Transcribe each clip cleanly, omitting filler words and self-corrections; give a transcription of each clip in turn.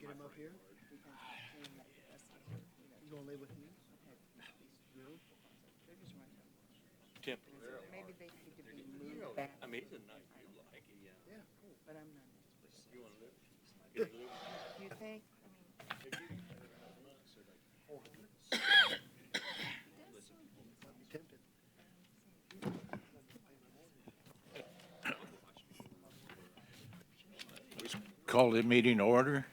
get him up here. You gonna live with me? Really? Temporarily. Maybe they need to be moved back, I mean, it's a night view, like, yeah. Yeah, cool. but I'm not. You wanna live? Get a little- Do you think? Might be tempted. Call the meeting to order.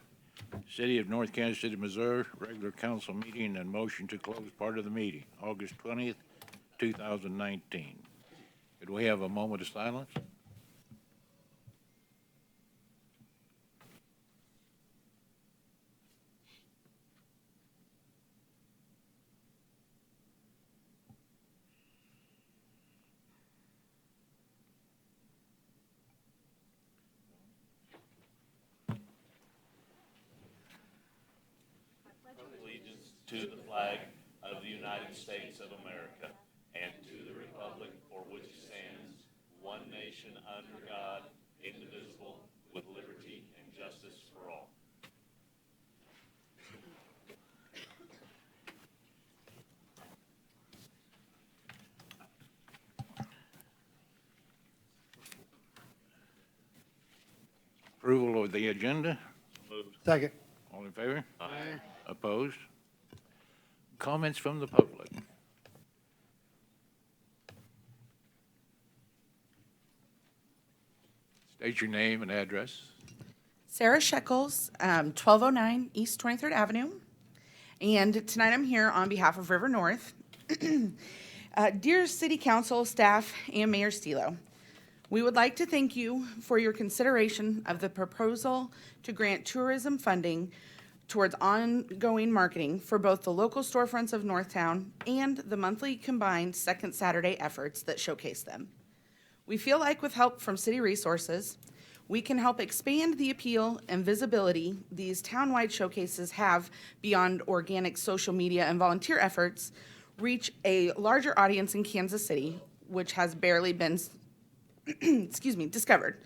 City of North Kansas City, Missouri, regular council meeting and motion to close part of the meeting, August 20th, 2019. Could we have a moment of silence? Allegiance to the flag of the United States of America and to the republic for which it stands, one nation under God, indivisible, with liberty and justice for all. Approval of the agenda. Moved. Second. All in favor? Aye. Opposed? Comments from the public? State your name and address. Sarah Shekels, 1209 East 23rd Avenue. And tonight I'm here on behalf of River North. Dear City Council, staff, and Mayor Stilo, we would like to thank you for your consideration of the proposal to grant tourism funding towards ongoing marketing for both the local storefronts of Northtown and the monthly combined second Saturday efforts that showcase them. We feel like with help from city resources, we can help expand the appeal and visibility these townwide showcases have beyond organic social media and volunteer efforts, reach a larger audience in Kansas City, which has barely been discovered.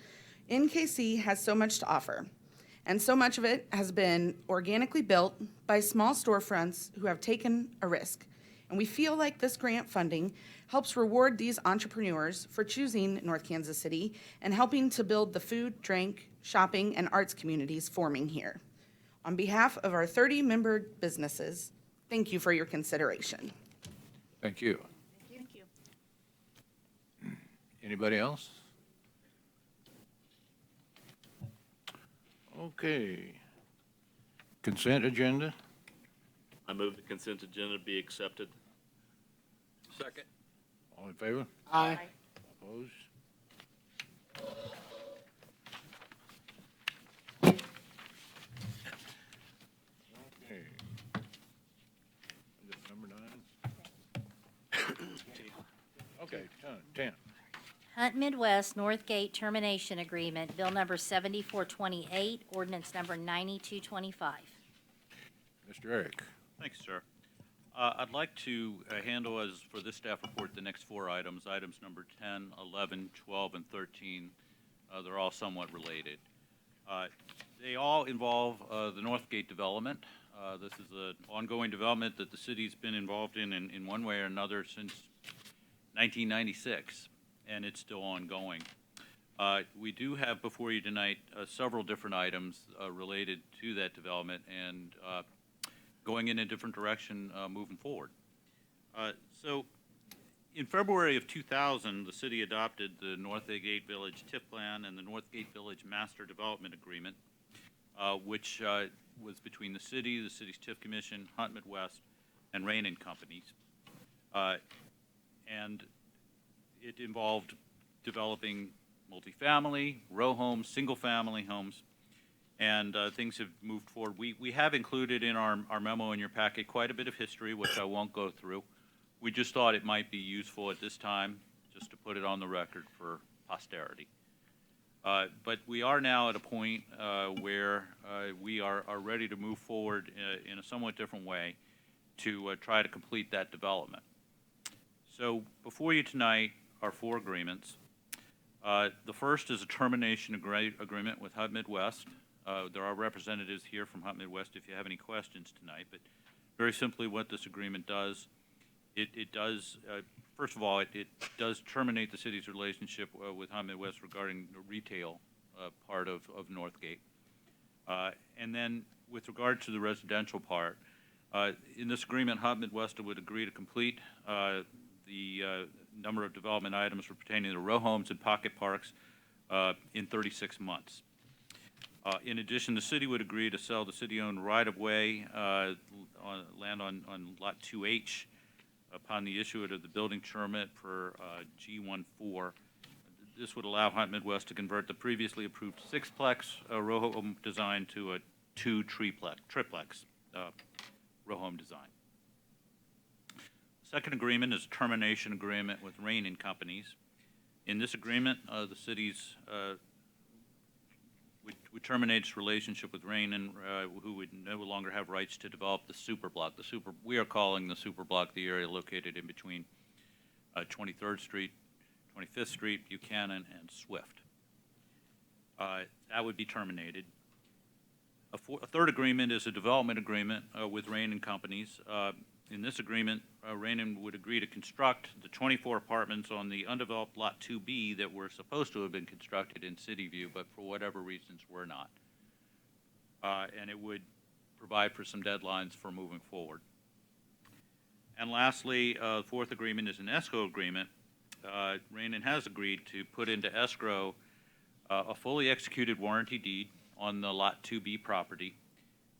NKC has so much to offer, and so much of it has been organically built by small storefronts who have taken a risk. And we feel like this grant funding helps reward these entrepreneurs for choosing North Kansas City and helping to build the food, drink, shopping, and arts communities forming here. On behalf of our 30-member businesses, thank you for your consideration. Thank you. Thank you. Anybody else? Okay. Consent agenda. I move the consent agenda be accepted. Second. All in favor? Aye. Opposed? Okay. Is it number 9? Okay, 10. Hunt Midwest Northgate Termination Agreement, Bill number 7428, ordinance number 9225. Mr. Eric. Thanks, sir. I'd like to handle, as for this staff report, the next 4 items, items number 10, 11, 12, and 13. They're all somewhat related. They all involve the Northgate development. This is an ongoing development that the city's been involved in one way or another since 1996, and it's still ongoing. We do have before you tonight several different items related to that development and going in a different direction moving forward. So in February of 2000, the city adopted the Northgate Village TIF Plan and the Northgate Village Master Development Agreement, which was between the city's TIF Commission, Hunt Midwest, and Rain and Companies. And it involved developing multifamily, row homes, single-family homes, and things have moved forward. We have included in our memo in your packet quite a bit of history, which I won't go through. We just thought it might be useful at this time just to put it on the record for posterity. But we are now at a point where we are ready to move forward in a somewhat different way to try to complete that development. So before you tonight are 4 agreements. The first is a termination agreement with HUD Midwest There are representatives here from Hunt Midwest if you have any questions tonight, but very simply what this agreement does, it does, first of all, it does terminate the city's relationship with Hunt Midwest regarding the retail part of Northgate. And then with regard to the residential part, in this agreement, Hunt Midwest would agree to complete the number of development items pertaining to row homes and pocket parks in 36 months. In addition, the city would agree to sell the city-owned right-of-way land on Lot 2H upon the issuance of the building permit for G14. This would allow Hunt Midwest to convert the previously approved six-plex row home design to a triplex row home design. Second agreement is a termination agreement with Rain and Companies. In this agreement, the city's would terminate its relationship with Rain, and who would no longer have rights to develop the superblock. We are calling the superblock the area located in between 23rd Street, 25th Street, Buchanan, and Swift. That would be terminated. A third agreement is a development agreement with Rain and Companies. In this agreement, Rain would agree to construct the 24 apartments on the undeveloped Lot 2B that were supposed to have been constructed in City View, but for whatever reasons were not. And it would provide for some deadlines for moving forward. And lastly, the fourth agreement is an escrow agreement. Rain has agreed to put into escrow a fully executed warranty deed on the Lot 2B property.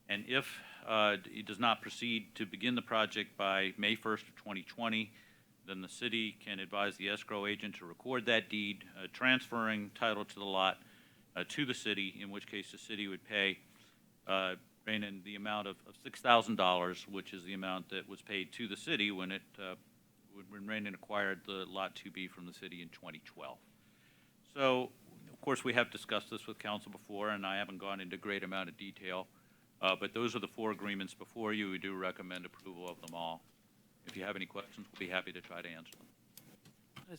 And if it does not proceed to begin the project by May 1st of 2020, then the city can advise the escrow agent to record that deed, transferring title to the lot to the city, in which case the city would pay Rain the amount of $6,000, which is the amount that was paid to the city when Rain acquired the Lot 2B from the city in 2012. So, of course, we have discussed this with council before, and I haven't gone into a great amount of detail. But those are the four agreements before you. We do recommend approval of them all. If you have any questions, we'll be happy to try to answer them.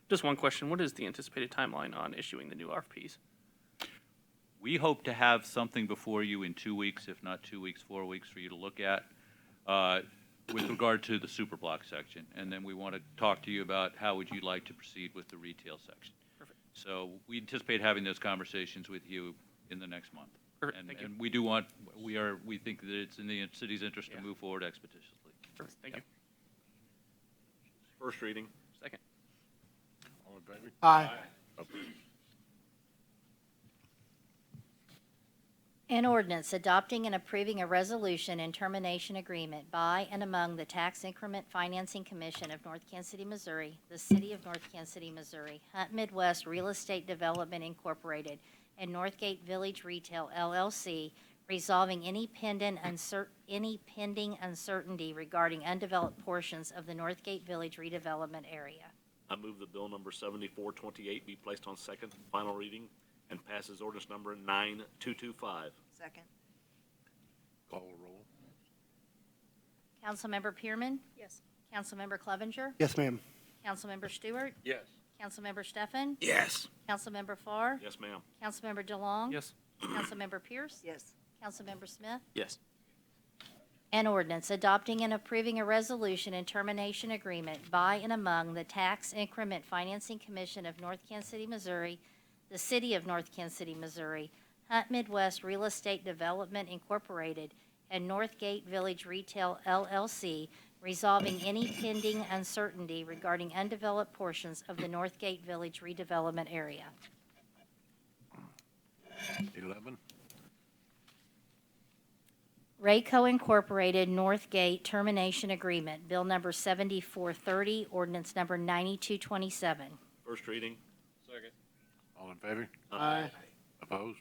Just one question. What is the anticipated timeline on issuing the new RFPs? We hope to have something before you in 2 weeks, if not 2 weeks, 4 weeks, for you to look at with regard to the superblock section. And then we want to talk to you about how would you like to proceed with the retail section. Perfect. So we anticipate having those conversations with you in the next month. Perfect. And, Thank you. and we think that it's in the city's interest to move forward expeditiously. Perfect. Thank you. First reading. Second. All in favor? Aye. An ordinance adopting and approving a resolution and termination agreement by and among the Tax Increment Financing Commission of North Kansas City, Missouri, the City of North Kansas City, Missouri, Hunt Midwest Real Estate Development Incorporated, and Northgate Village Retail LLC, resolving any pending uncertainty regarding undeveloped portions of the Northgate Village redevelopment area. I move that bill number 7428 be placed on second and final reading and passes ordinance number 9225. Second. Call roll. Councilmember Pearman? Yes. Councilmember Clevenger? Yes, ma'am. Councilmember Stewart? Yes. Councilmember Stefan? Yes. Councilmember Farr? Yes, ma'am. Councilmember DeLong? Yes. Councilmember Pierce? Yes. Councilmember Smith? Yes. An ordinance adopting and approving a resolution and termination agreement by and among the Tax Increment Financing Commission of North Kansas City, Missouri, the City of North Kansas City, Missouri, Hunt Midwest Real Estate Development Incorporated, and Northgate Village Retail LLC, resolving any pending uncertainty regarding undeveloped portions of the Northgate Village redevelopment area. 11. Rayco Incorporated Northgate Termination Agreement, Bill number 7430, ordinance number 9227. First reading. Second. All in favor? Aye. Opposed?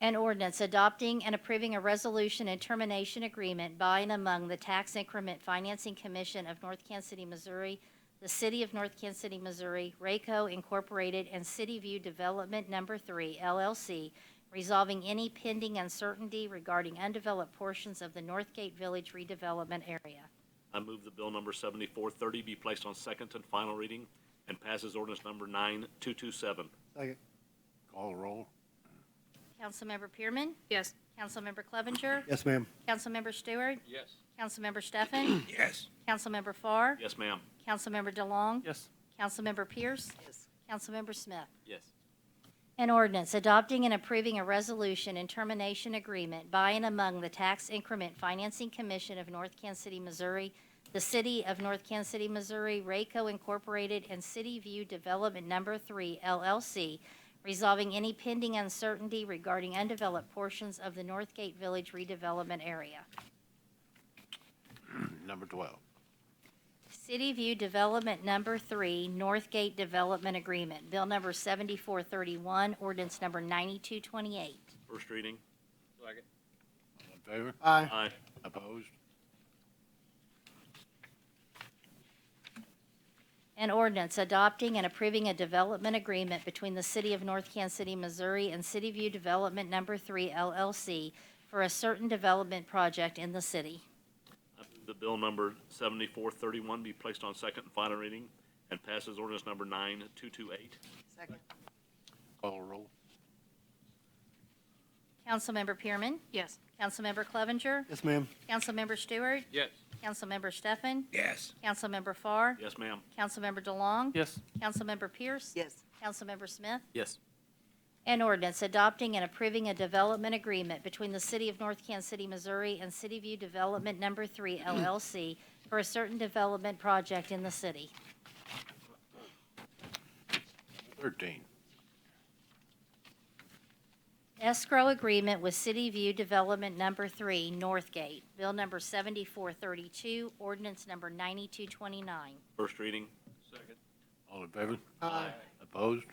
An ordinance adopting and approving a resolution and termination agreement by and among the Tax Increment Financing Commission of North Kansas City, Missouri, the City of North Kansas City, Missouri, Rayco Incorporated, and City View Development Number 3, LLC, resolving any pending uncertainty regarding undeveloped portions of the Northgate Village redevelopment area. I move that bill number 7430 be placed on second and final reading and passes ordinance number 9227. Second. Call roll. Councilmember Pearman, Yes. Councilmember Clevenger, Yes, ma'am. Councilmember Stewart, Yes. Councilmember Stefan, Yes. Councilmember Farr, Yes, ma'am. Councilmember DeLong, Yes. Councilmember Pierce, Yes. Councilmember Smith. Yes. An ordinance adopting and approving a resolution and termination agreement by and among the Tax Increment Financing Commission of North Kansas City, Missouri, the City of North Kansas City, Missouri, Rayco Incorporated, and City View Development Number 3, LLC, resolving any pending uncertainty regarding undeveloped portions of the Northgate Village redevelopment area. Number 12. City View Development Number 3, Northgate Development Agreement, Bill Number 7431, Ordinance Number 9228. First reading. Second. All in favor? Aye. Aye. Opposed? An ordinance adopting and approving a development agreement between the City of North Kansas City, Missouri and City View Development Number 3, LLC, for a certain development project in the city. I move that bill number 7431 be placed on second and final reading and passes ordinance number 9228. Second. Call roll. Councilmember Pearman, Yes. Councilmember Clevenger, Yes, ma'am. Councilmember Stewart, Yes. Councilmember Stefan, Yes. Councilmember Farr, Yes, ma'am. Councilmember DeLong, Yes. Councilmember Pierce, Yes. Councilmember Smith. Yes. An ordinance adopting and approving a development agreement between the City of North Kansas City, Missouri and City View Development Number 3, LLC, for a certain development project in the city. 13. Escrow agreement with City View Development Number 3, Northgate, Bill Number 7432, Ordinance Number 9229. First reading. Second. All in favor? Aye. Opposed?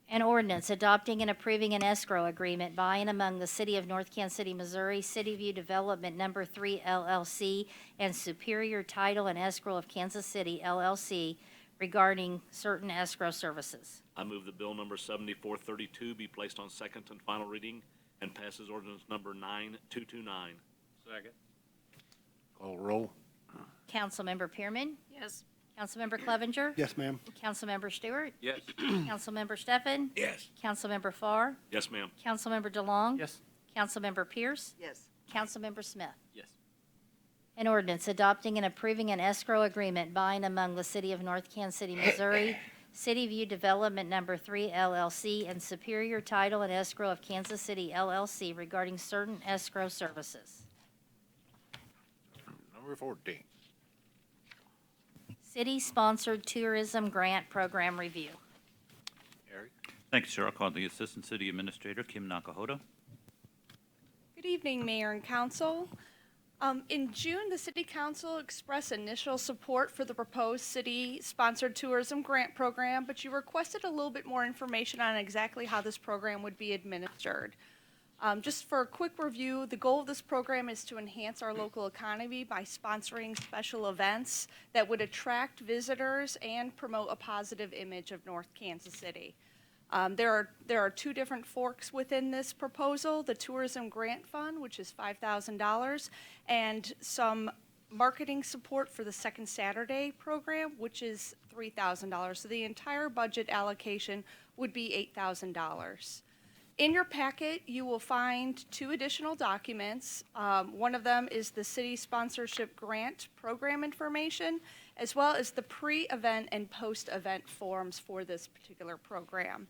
An ordinance adopting and approving an escrow agreement by and among the City of North Kansas City, Missouri, City View Development Number 3, LLC, and Superior Title and Escrow of Kansas City, LLC, regarding certain escrow services. I move that bill number 7432 be placed on second and final reading and passes ordinance number 9229. Second. Call roll. Councilmember Pearman, Yes. Councilmember Clevenger, Yes, ma'am. Councilmember Stewart, Yes. Councilmember Stefan, Yes. Councilmember Farr, Yes, ma'am. Councilmember DeLong, Yes. Councilmember Pierce, Yes. Councilmember Smith. Yes. An ordinance adopting and approving an escrow agreement by and among the City of North Kansas City, Missouri, City View Development Number 3, LLC, and Superior Title and Escrow of Kansas City, LLC, regarding certain escrow services. Number 14. City-sponsored tourism grant program review. Eric? Thank you, sir. I'll call the Assistant City Administrator, Kim Nakahota. Good evening, Mayor and Council. In June, the City Council expressed initial support for the proposed city-sponsored tourism grant program, but you requested a little bit more information on exactly how this program would be administered. Just for a quick review, the goal of this program is to enhance our local economy by sponsoring special events that would attract visitors and promote a positive image of North Kansas City. There are two different forks within this proposal, the Tourism Grant Fund, which is $5,000, and some marketing support for the Second Saturday program, which is $3,000. So the entire budget allocation would be $8,000. In your packet, you will find two additional documents. One of them is the city sponsorship grant program information, as well as the pre-event and post-event forms for this particular program.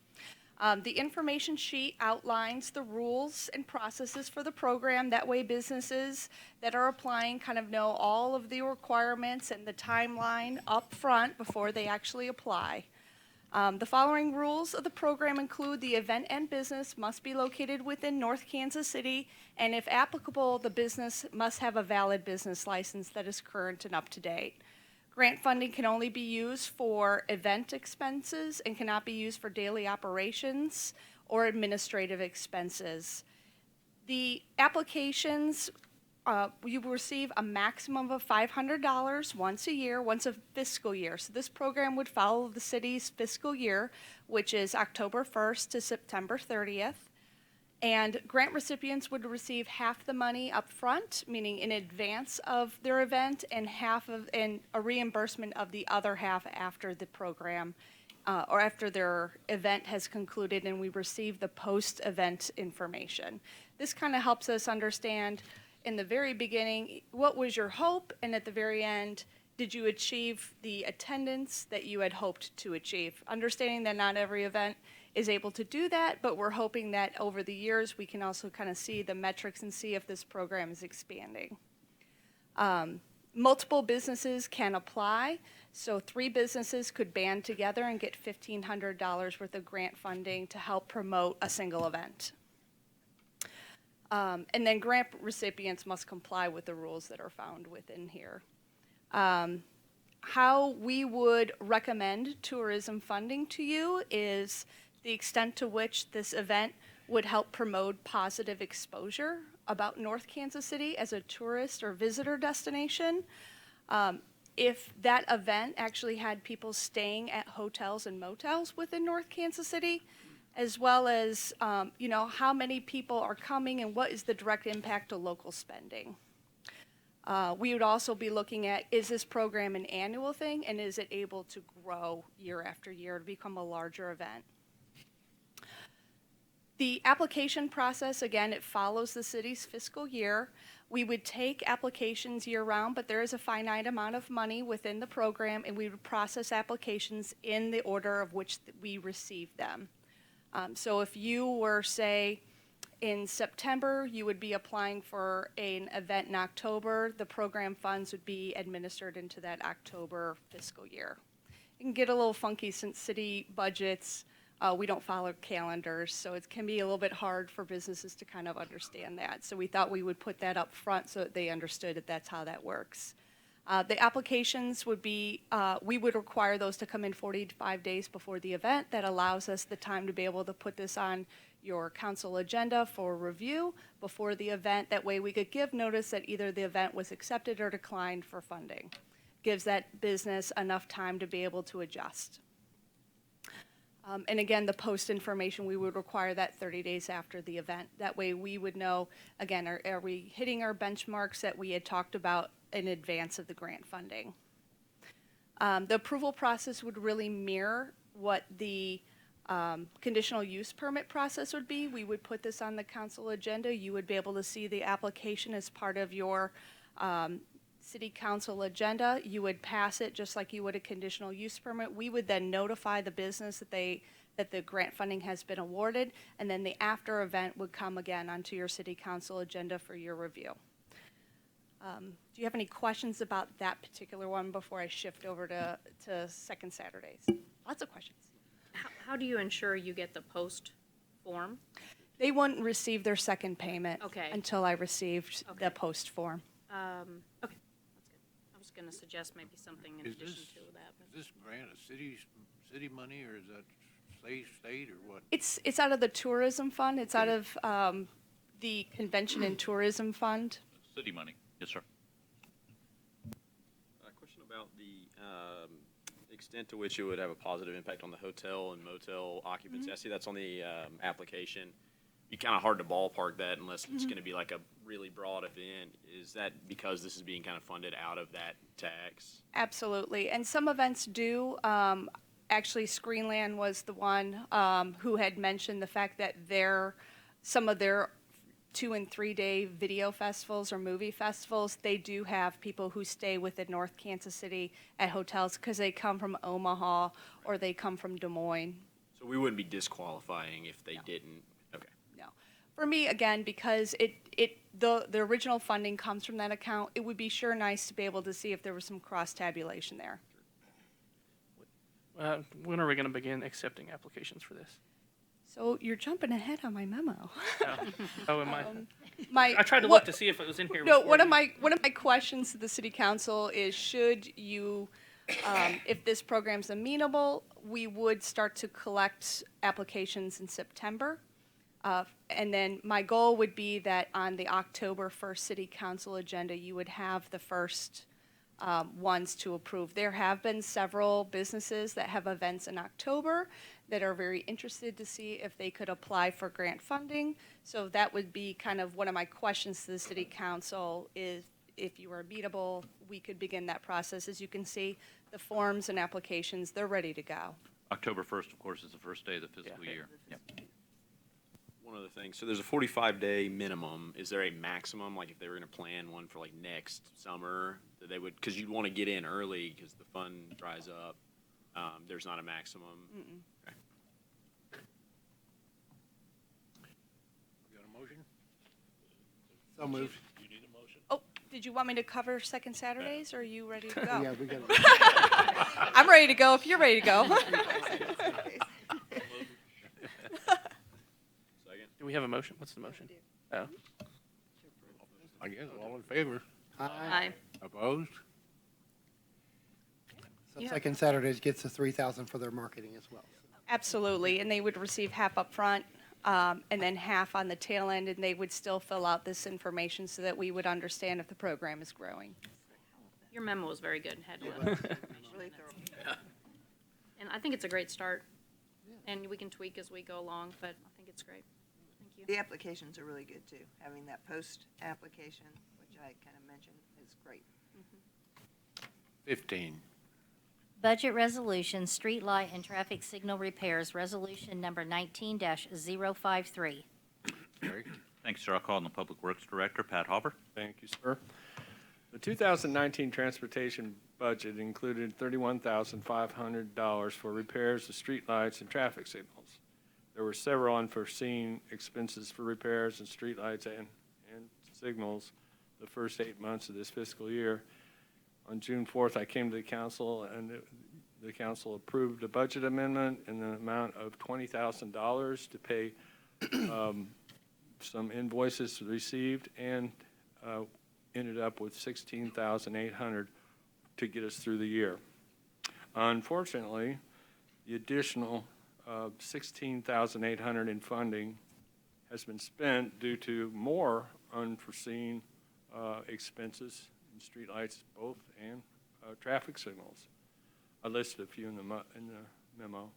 The information sheet outlines the rules and processes for the program. That way businesses that are applying kind of know all of the requirements and the timeline up front before they actually apply. The following rules of the program include the event and business must be located within North Kansas City, and if applicable, the business must have a valid business license that is current and up to date. Grant funding can only be used for event expenses and cannot be used for daily operations or administrative expenses. The applications, you will receive a maximum of $500 once a year, once a fiscal year. So this program would follow the city's fiscal year, which is October 1st to September 30th. And grant recipients would receive half the money up front, meaning in advance of their event, and a reimbursement of the other half after the program or after their event has concluded and we receive the post-event information. This kind of helps us understand in the very beginning, what was your hope? And at the very end, did you achieve the attendance that you had hoped to achieve? Understanding that not every event is able to do that, but we're hoping that over the years, we can also kind of see the metrics and see if this program is expanding. Multiple businesses can apply. So 3 businesses could band together and get $1,500 worth of grant funding to help promote a single event. And then grant recipients must comply with the rules that are found within here. How we would recommend tourism funding to you is the extent to which this event would help promote positive exposure about North Kansas City as a tourist or visitor destination. If that event actually had people staying at hotels and motels within North Kansas City, as well as, how many people are coming and what is the direct impact to local spending. We would also be looking at, is this program an annual thing, and is it able to grow year after year to become a larger event? The application process, again, it follows the city's fiscal year. We would take applications year-round, but there is a finite amount of money within the program, and we would process applications in the order of which we receive them. So if you were, say, in September, you would be applying for an event in October, the program funds would be administered into that October fiscal year. It can get a little funky since city budgets, we don't follow calendars, so it can be a little bit hard for businesses to kind of understand that. So we thought we would put that up front so that they understood that that's how that works. The applications would be, we would require those to come in 45 days before the event. That allows us the time to be able to put this on your council agenda for review before the event. That way we could give notice that either the event was accepted or declined for funding. Gives that business enough time to be able to adjust. And again, the post information, we would require that 30 days after the event. That way we would know, again, are we hitting our benchmarks that we had talked about in advance of the grant funding. The approval process would really mirror what the conditional use permit process would be. We would put this on the council agenda. You would be able to see the application as part of your city council agenda. You would pass it just like you would a conditional use permit. We would then notify the business that the grant funding has been awarded, and then the after event would come again onto your city council agenda for your review. Do you have any questions about that particular one before I shift over to Second Saturdays? Lots of questions. How do you ensure you get the post form? They wouldn't receive their second payment Okay. until I received Okay. the post form. Okay, that's good. I was going to suggest maybe something in Is addition this, to that. but- is this grant a city money, or is that state, or what? It's out of the tourism fund. It's out of the convention and tourism fund. City money, yes, sir. A question about the extent to which it would have a positive impact on the hotel and motel occupancy. I see that's on the application. Be kind of hard to ballpark that unless it's going to be like a really broad event. Is that because this is being kind of funded out of that tax? Absolutely. And some events do. Actually, Screenland was the one who had mentioned the fact that some of their 2- and 3-day video festivals or movie festivals, they do have people who stay within North Kansas City at hotels because they come from Omaha or they come from Des Moines. So we wouldn't be disqualifying if they didn't. Okay. No. For me, again, because the original funding comes from that account, it would be sure nice to be able to see if there was some cross-tabulation there. When are we going to begin accepting applications for this? So you're jumping ahead on my memo. Oh, am I? I tried to look to see if it was in here. No, before one of you- my questions to the city council is, should you, if this program's amenable, we would start to collect applications in September. And then my goal would be that on the October 1st city council agenda, you would have the first ones to approve. There have been several businesses that have events in October that are very interested to see if they could apply for grant funding. So that would be kind of one of my questions to the city council is, if you are amenable, we could begin that process. As you can see, the forms and applications, they're ready to go. October 1st, of course, is the first day of the fiscal year. Yep. One other thing, so there's a 45-day minimum. Is there a maximum, like if they were gonna plan one for like next summer, that they would, because you'd want to get in early because the fund dries up. There's not a maximum. Okay. You got a motion? So moved. You need a motion? Oh, did you want me to cover second Saturdays, or are you ready to go? Yeah, we got. I'm ready to go if you're ready to go. Second? Do we have a motion? What's the motion? Oh, I guess all in favor? Aye. Opposed? So Yeah. second Saturdays gets the 3,000 for their marketing as well. Absolutely, and they would receive half up front, and then half on the tail end, and they would still fill out this information so that we would understand if the program is growing. Your memo was very good and had a lot of information in it. And I think it's a great start. And we can tweak as we go along, but I think it's great. Thank you. The applications are really good too. Having that post application, which I kind of mentioned, is great. 15. Budget Resolution, Streetlight and Traffic Signal Repairs, Resolution Number 19-053. Gary? Thanks, sir. I'll call on the Public Works Director, Pat Hopper. Thank you, sir. The 2019 transportation budget included $31,500 for repairs of streetlights and traffic signals. There were several unforeseen expenses for repairs and streetlights and signals the first 8 months of this fiscal year. On June 4th, I came to the council, and the council approved a budget amendment in the amount of $20,000 to pay some invoices received, and ended up with $16,800 to get us through the year. Unfortunately, the additional $16,800 in funding has been spent due to more unforeseen expenses in streetlights both and traffic signals. I listed a few in the memo.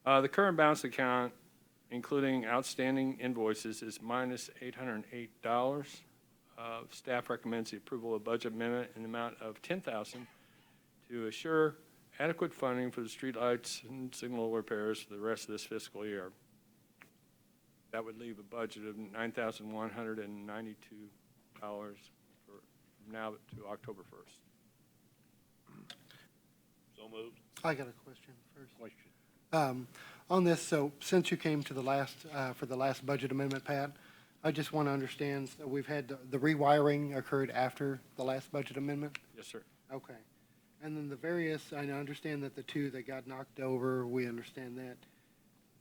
The current balance account, including outstanding invoices, is minus $808. Staff recommends the approval of budget amendment in the amount of $10,000 to assure adequate funding for the streetlights and signal repairs for the rest of this fiscal year. That would leave a budget of $9,192 from now to October 1st. So moved. I got a question first. Question. On this, so since you came to the last, for the last budget amendment, Pat, I just want to understand, so we've had the rewiring occurred after the last budget amendment? Yes, sir. Okay. And then the various, I understand that the two that got knocked over, we understand that.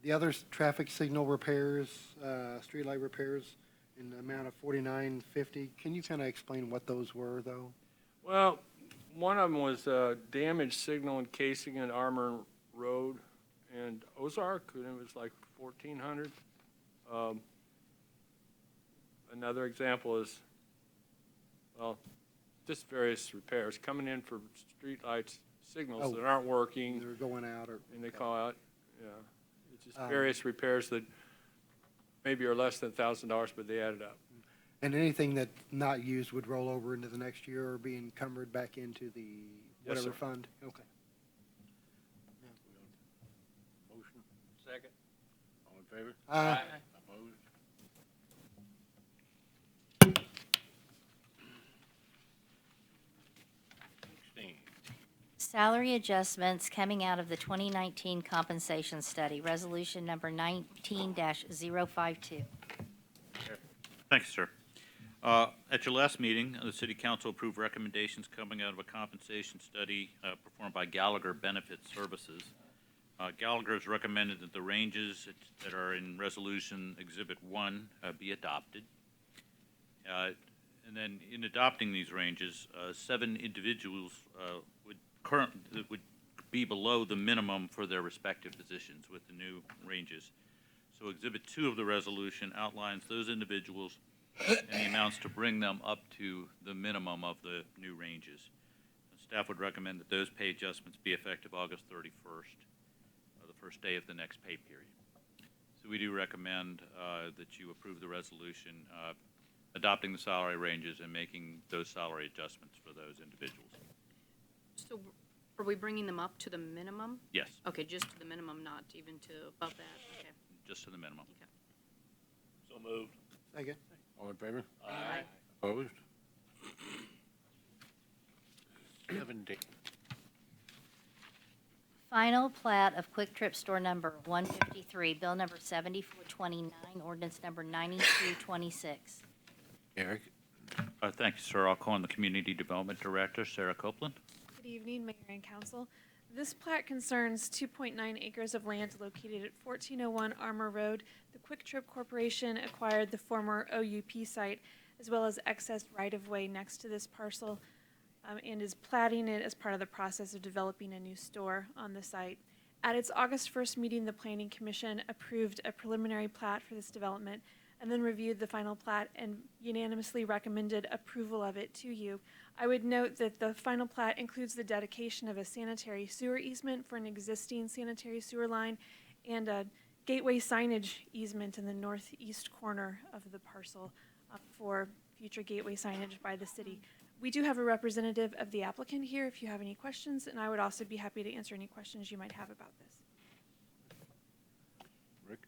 The others, traffic signal repairs, streetlight repairs, in the amount of $49.50. Can you kind of explain what those were, though? Well, one of them was damaged signal and casing at Armour Road and Ozark, and it was like $1,400. Another example is, well, just various repairs coming in for streetlights, signals that aren't working. They're going out or? And they call out, yeah. It's just various repairs that maybe are less than $1,000, but they added up. And anything that's not used would roll over into the next year or be encumbered back into the Yes, whatever sir. fund? Okay. Motion? Second. All in favor? Aye. Opposed? Salary adjustments coming out of the 2019 compensation study, Resolution Number 19-052. Thank you, sir. At your last meeting, the city council approved recommendations coming out of a compensation study performed by Gallagher Benefit Services. Gallagher has recommended that the ranges that are in Resolution Exhibit 1 be adopted. And then in adopting these ranges, 7 individuals would be below the minimum for their respective positions with the new ranges. So Exhibit 2 of the resolution outlines those individuals and the amounts to bring them up to the minimum of the new ranges. Staff would recommend that those pay adjustments be effective August 31st, the first day of the next pay period. So we do recommend that you approve the resolution adopting the salary ranges and making those salary adjustments for those individuals. So Are we bringing them up to the minimum? Yes, Okay, just to the minimum, not even to above that, okay. just to the minimum. So moved. Second. All in favor? Aye. Opposed? 17. Final plat of Quick Trip Store Number 153, Bill Number 7429, Ordinance Number 9226. Eric? Thank you, sir. I'll call on the Community Development Director, Sarah Copeland. Good evening, Mayor and Council. This plat concerns 2.9 acres of land located at 1401 Armour Road. The Quick Trip Corporation acquired the former OUP site as well as excess right-of-way next to this parcel and is platting it as part of the process of developing a new store on the site. At its August 1st meeting, the Planning Commission approved a preliminary plat for this development and then reviewed the final plat and unanimously recommended approval of it to you. I would note that the final plat includes the dedication of a sanitary sewer easement for an existing sanitary sewer line and a gateway signage easement in the northeast corner of the parcel for future gateway signage by the city. We do have a representative of the applicant here if you have any questions, and I would also be happy to answer any questions you might have about this. Rick?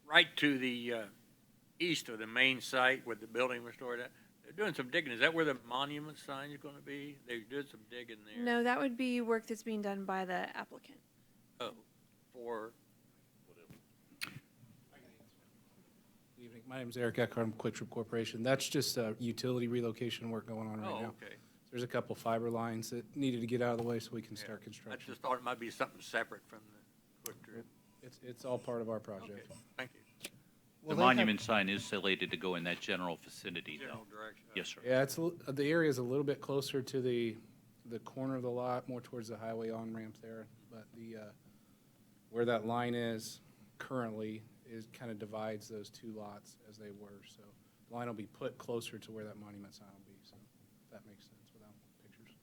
Right to the east of the main site where the building was stored at, they're doing some digging. Is that where the monument sign is going to be? They did some digging there. No, that would be work that's being done by the applicant. Oh, for, Good evening. My name is Eric Eckhart from Quick Trip Corporation. That's just utility relocation work going on right oh, now. okay. There's a couple fiber lines that needed to get out of the way so we can start I construction. just thought it might be something separate from the Quick Trip. It's all part of our project. Okay, thank you. The monument sign is slated to go in that general vicinity, though. General direction. Yes, sir. Yeah, the area is a little bit closer to the corner of the lot, more towards the highway on-ramp there. But where that line is currently kind of divides those two lots as they were. So the line will be put closer to where that monument sign will be, so if that makes sense without pictures.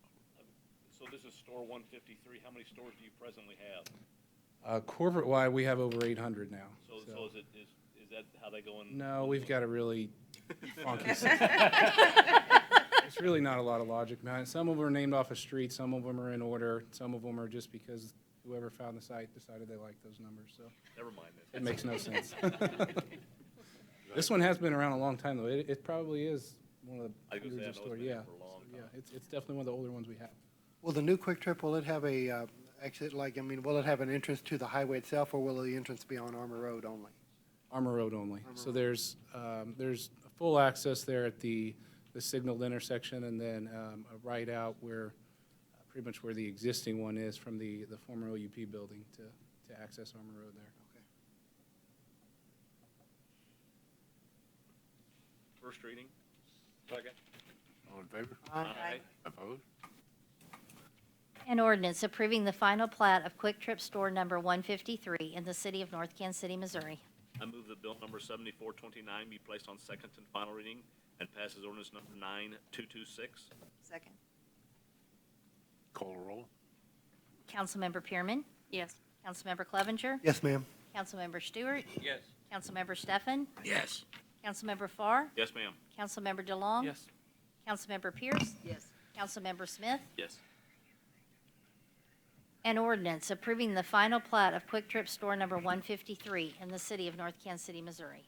So this is store 153. How many stores do you presently have? Corporate-wide, we have over 800 now. So is that how they go in? No, we've got a really funky system. There's really not a lot of logic behind it. Some of them are named off a street, some of them are in order, some of them are just because whoever found the site decided they liked those numbers, so. Never mind that. It makes no sense. This one has been around a long time, though. It probably is one of I the was gonna say, I hundreds of know it's stores, been yeah. there for a long So, yeah, time. it's definitely one of the older ones we have. Will the new Quick Trip, will it have a exit, will it have an entrance to the highway itself, or will the entrance be on Armour Road only? Armour Road only. So there's full access there at the signaled intersection, and then a right out where, pretty much where the existing one is from the former OUP building to access Armour Road there. First reading. Second. All in favor? Aye. Opposed? An ordinance approving the final plat of Quick Trip Store Number 153 in the city of North Kansas City, Missouri. I move that bill number 7429 be placed on second and final reading and passes ordinance number 9226. Second. Call roll. Councilmember Pearman? Yes. Councilmember Clevenger? Yes, ma'am. Councilmember Stewart? Yes. Councilmember Stefan? Yes. Councilmember Farr? Yes, ma'am. Councilmember DeLong? Yes. Councilmember Pierce? Yes. Councilmember Smith? Yes. An ordinance approving the final plat of Quick Trip Store Number 153 in the city of North Kansas City, Missouri.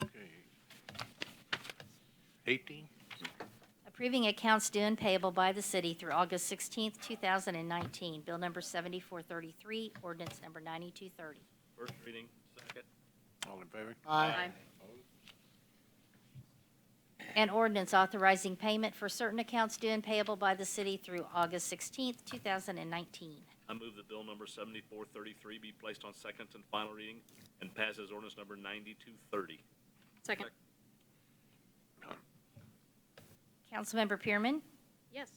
Okay. 18? Approving accounts due and payable by the city through August 16th, 2019. Bill number 7433, ordinance number 9230. First reading. Second. All in favor? Aye. An ordinance authorizing payment for certain accounts due and payable by the city through August 16th, 2019. I move that bill number 7433 be placed on second and final reading and passes ordinance number 9230. Second. Councilmember Pearman? Yes.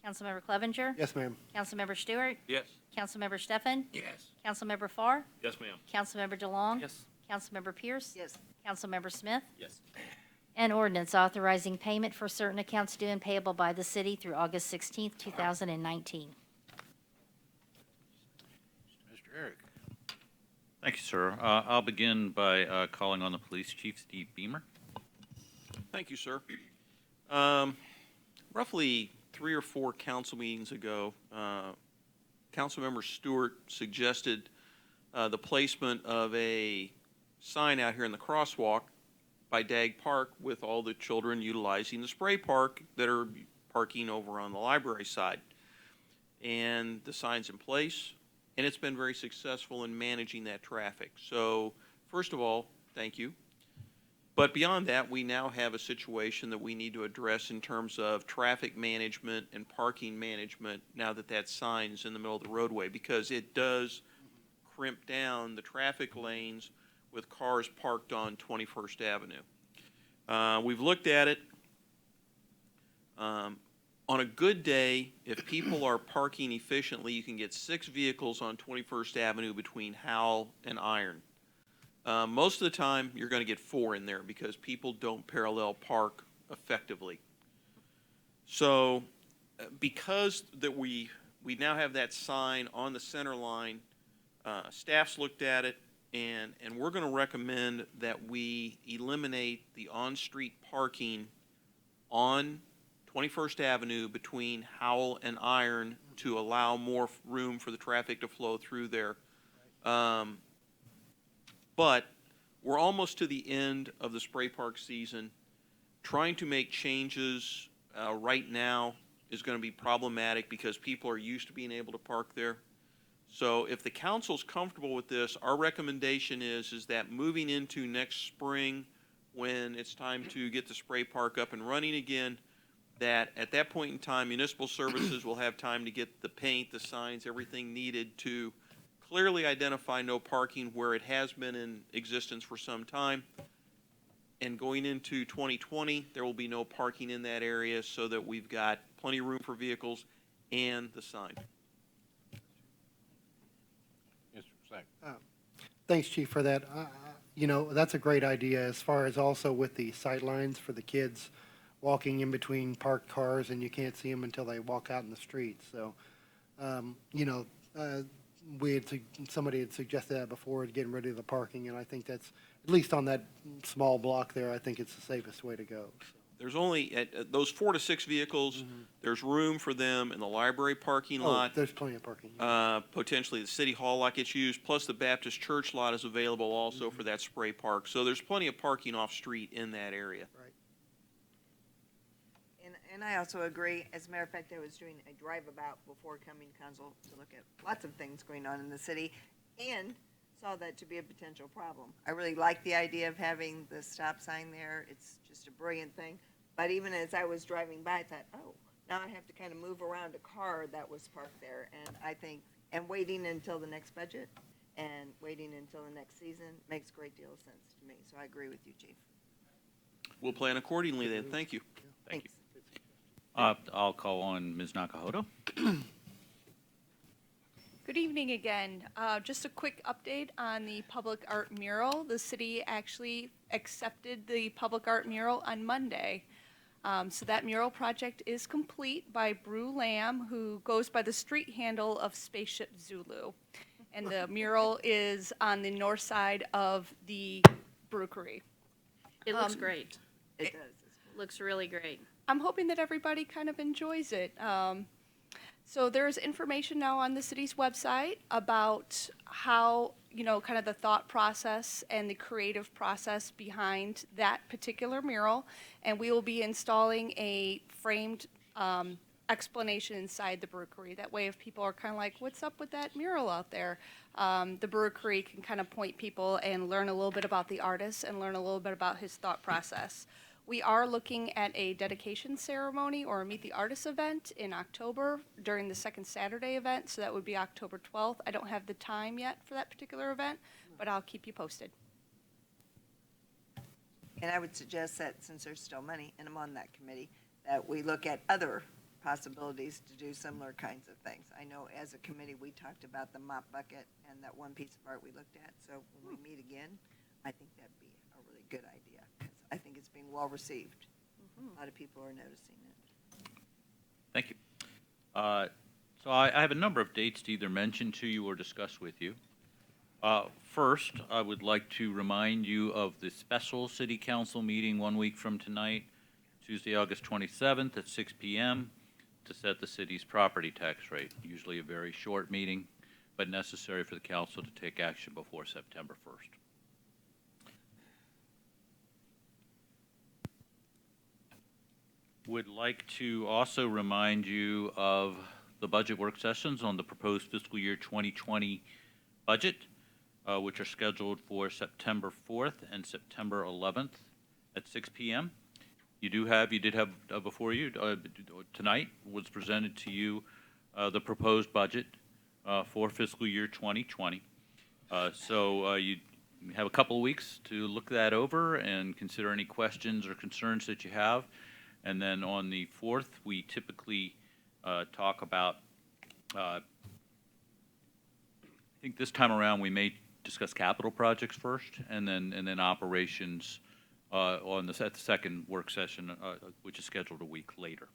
Councilmember Clevenger? Yes, ma'am. Councilmember Stewart? Yes. Councilmember Stefan? Yes. Councilmember Farr? Yes, ma'am. Councilmember DeLong? Yes. Councilmember Pierce? Yes. Councilmember Smith? Yes. An ordinance authorizing payment for certain accounts due and payable by the city through August 16th, 2019. Mr. Eric? Thank you, sir. I'll begin by calling on the police chief, Steve Beamer. Thank you, sir. Roughly 3 or 4 council meetings ago, Councilmember Stewart suggested the placement of a sign out here in the crosswalk by Dagg Park with all the children utilizing the spray park that are parking over on the library side. And the sign's in place, and it's been very successful in managing that traffic. So, first of all, thank you. But beyond that, we now have a situation that we need to address in terms of traffic management and parking management now that that sign's in the middle of the roadway, because it does crimp down the traffic lanes with cars parked on 21st Avenue. We've looked at it. On a good day, if people are parking efficiently, you can get 6 vehicles on 21st Avenue between Howell and Iron. Most of the time, you're going to get 4 in there because people don't parallel park effectively. So, because that we now have that sign on the center line, staff's looked at it, and we're going to recommend that we eliminate the on-street parking on 21st Avenue between Howell and Iron to allow more room for the traffic to flow through there. But we're almost to the end of the spray park season. Trying to make changes right now is going to be problematic because people are used to being able to park there. So if the council's comfortable with this, our recommendation is that moving into next spring, when it's time to get the spray park up and running again, that at that point in time, municipal services will have time to get the paint, the signs, everything needed to clearly identify no parking where it has been in existence for some time. And going into 2020, there will be no parking in that area so that we've got plenty of room for vehicles and the sign. Mr. Sack. Thanks, Chief, for that. You know, that's a great idea as far as also with the sight lines for the kids walking in between parked cars and you can't see them until they walk out in the street. So, you know, somebody had suggested that before, getting rid of the parking, and I think that's, at least on that small block there, I think it's the safest way to go. So. There's only, at those 4 to 6 vehicles, there's room for them in the library parking lot. There's plenty of parking. Potentially the city hall lot gets used, plus the Baptist church lot is available also for that spray park. So there's plenty of parking off-street in that area. Right. And I also agree. As a matter of fact, I was doing a drive-about before coming to council to look at lots of things going on in the city and saw that to be a potential problem. I really like the idea of having the stop sign there. It's just a brilliant thing. But even as I was driving by, I thought, oh, now I have to kind of move around a car that was parked there. And I think, and waiting until the next budget and waiting until the next season makes a great deal of sense to me. So I agree with you, Chief. We'll plan accordingly then. Thank you. Thank you. I'll call on Ms. Nakahoto. Good evening again. Just a quick update on the public art mural. The city actually accepted the public art mural on Monday. So that mural project is complete by Brew Lamb, who goes by the street handle of Spaceship Zulu. And the mural is on the north side of the brewery. It looks great. It does. Looks really great. I'm hoping that everybody kind of enjoys it. So there's information now on the city's website about how, you know, kind of the thought process and the creative process behind that particular mural. And we will be installing a framed explanation inside the brewery. That way, if people are kind of like, what's up with that mural out there? The brewery can kind of point people and learn a little bit about the artist and learn a little bit about his thought process. We are looking at a dedication ceremony or a Meet the Artist event in October during the second Saturday event, so that would be October 12th. I don't have the time yet for that particular event, but I'll keep you posted. And I would suggest that since there's still money, and I'm on that committee, that we look at other possibilities to do similar kinds of things. I know as a committee, we talked about the mop bucket and that one piece of art we looked at. So when we meet again, I think that'd be a really good idea. I think it's being well received. A lot of people are noticing it. Thank you. So I have a number of dates to either mention to you or discuss with you. First, I would like to remind you of the special city council meeting 1 week from tonight, Tuesday, August 27th at 6 p.m. to set the city's property tax rate. Usually a very short meeting, but necessary for the council to take action before September 1st. Would like to also remind you of the budget work sessions on the proposed fiscal year 2020 budget, which are scheduled for September 4th and September 11th at 6 p.m. You did have before you, tonight was presented to you the proposed budget for fiscal year 2020. So you have a couple of weeks to look that over and consider any questions or concerns that you have. And then on the 4th, we typically talk about, I think this time around we may discuss capital projects first, and then operations at the second work session, which is scheduled a week later.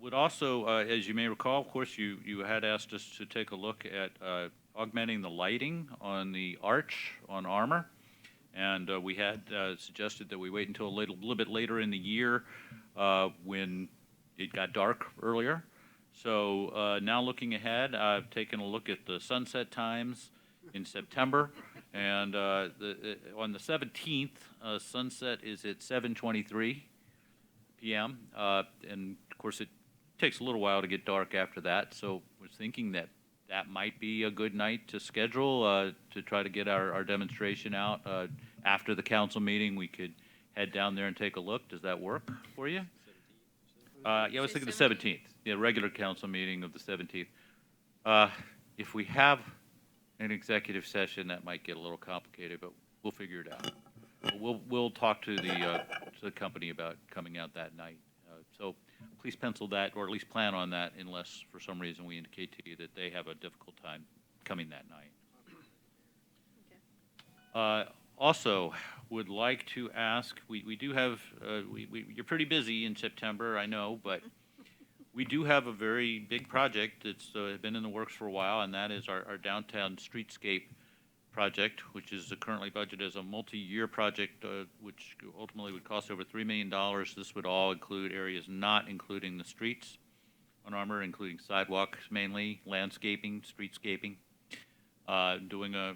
Would also, as you may recall, of course, you had asked us to take a look at augmenting the lighting on the arch on Armour. And we had suggested that we wait until a little bit later in the year when it got dark earlier. So now looking ahead, I've taken a look at the sunset times in September. And on the 17th, sunset is at 7:23 p.m. And, of course, it takes a little while to get dark after that. So we're thinking that might be a good night to schedule to try to get our demonstration out. After the council meeting, we could head down there and take a look. Does that work for you? Yeah, I was thinking the 17th. Yeah, regular council meeting of the 17th. If we have an executive session, that might get a little complicated, but we'll figure it out. We'll talk to the company about coming out that night. So please pencil that, or at least plan on that, unless for some reason we indicate to you that they have a difficult time coming that night. Also, would like to ask, we do have, you're pretty busy in September, I know, but we do have a very big project that's been in the works for a while, and that is our downtown streetscape project, which is currently budgeted as a multi-year project, which ultimately would cost over $3 million. This would all include areas not including the streets on Armour, including sidewalks mainly, landscaping, streetscaping, doing a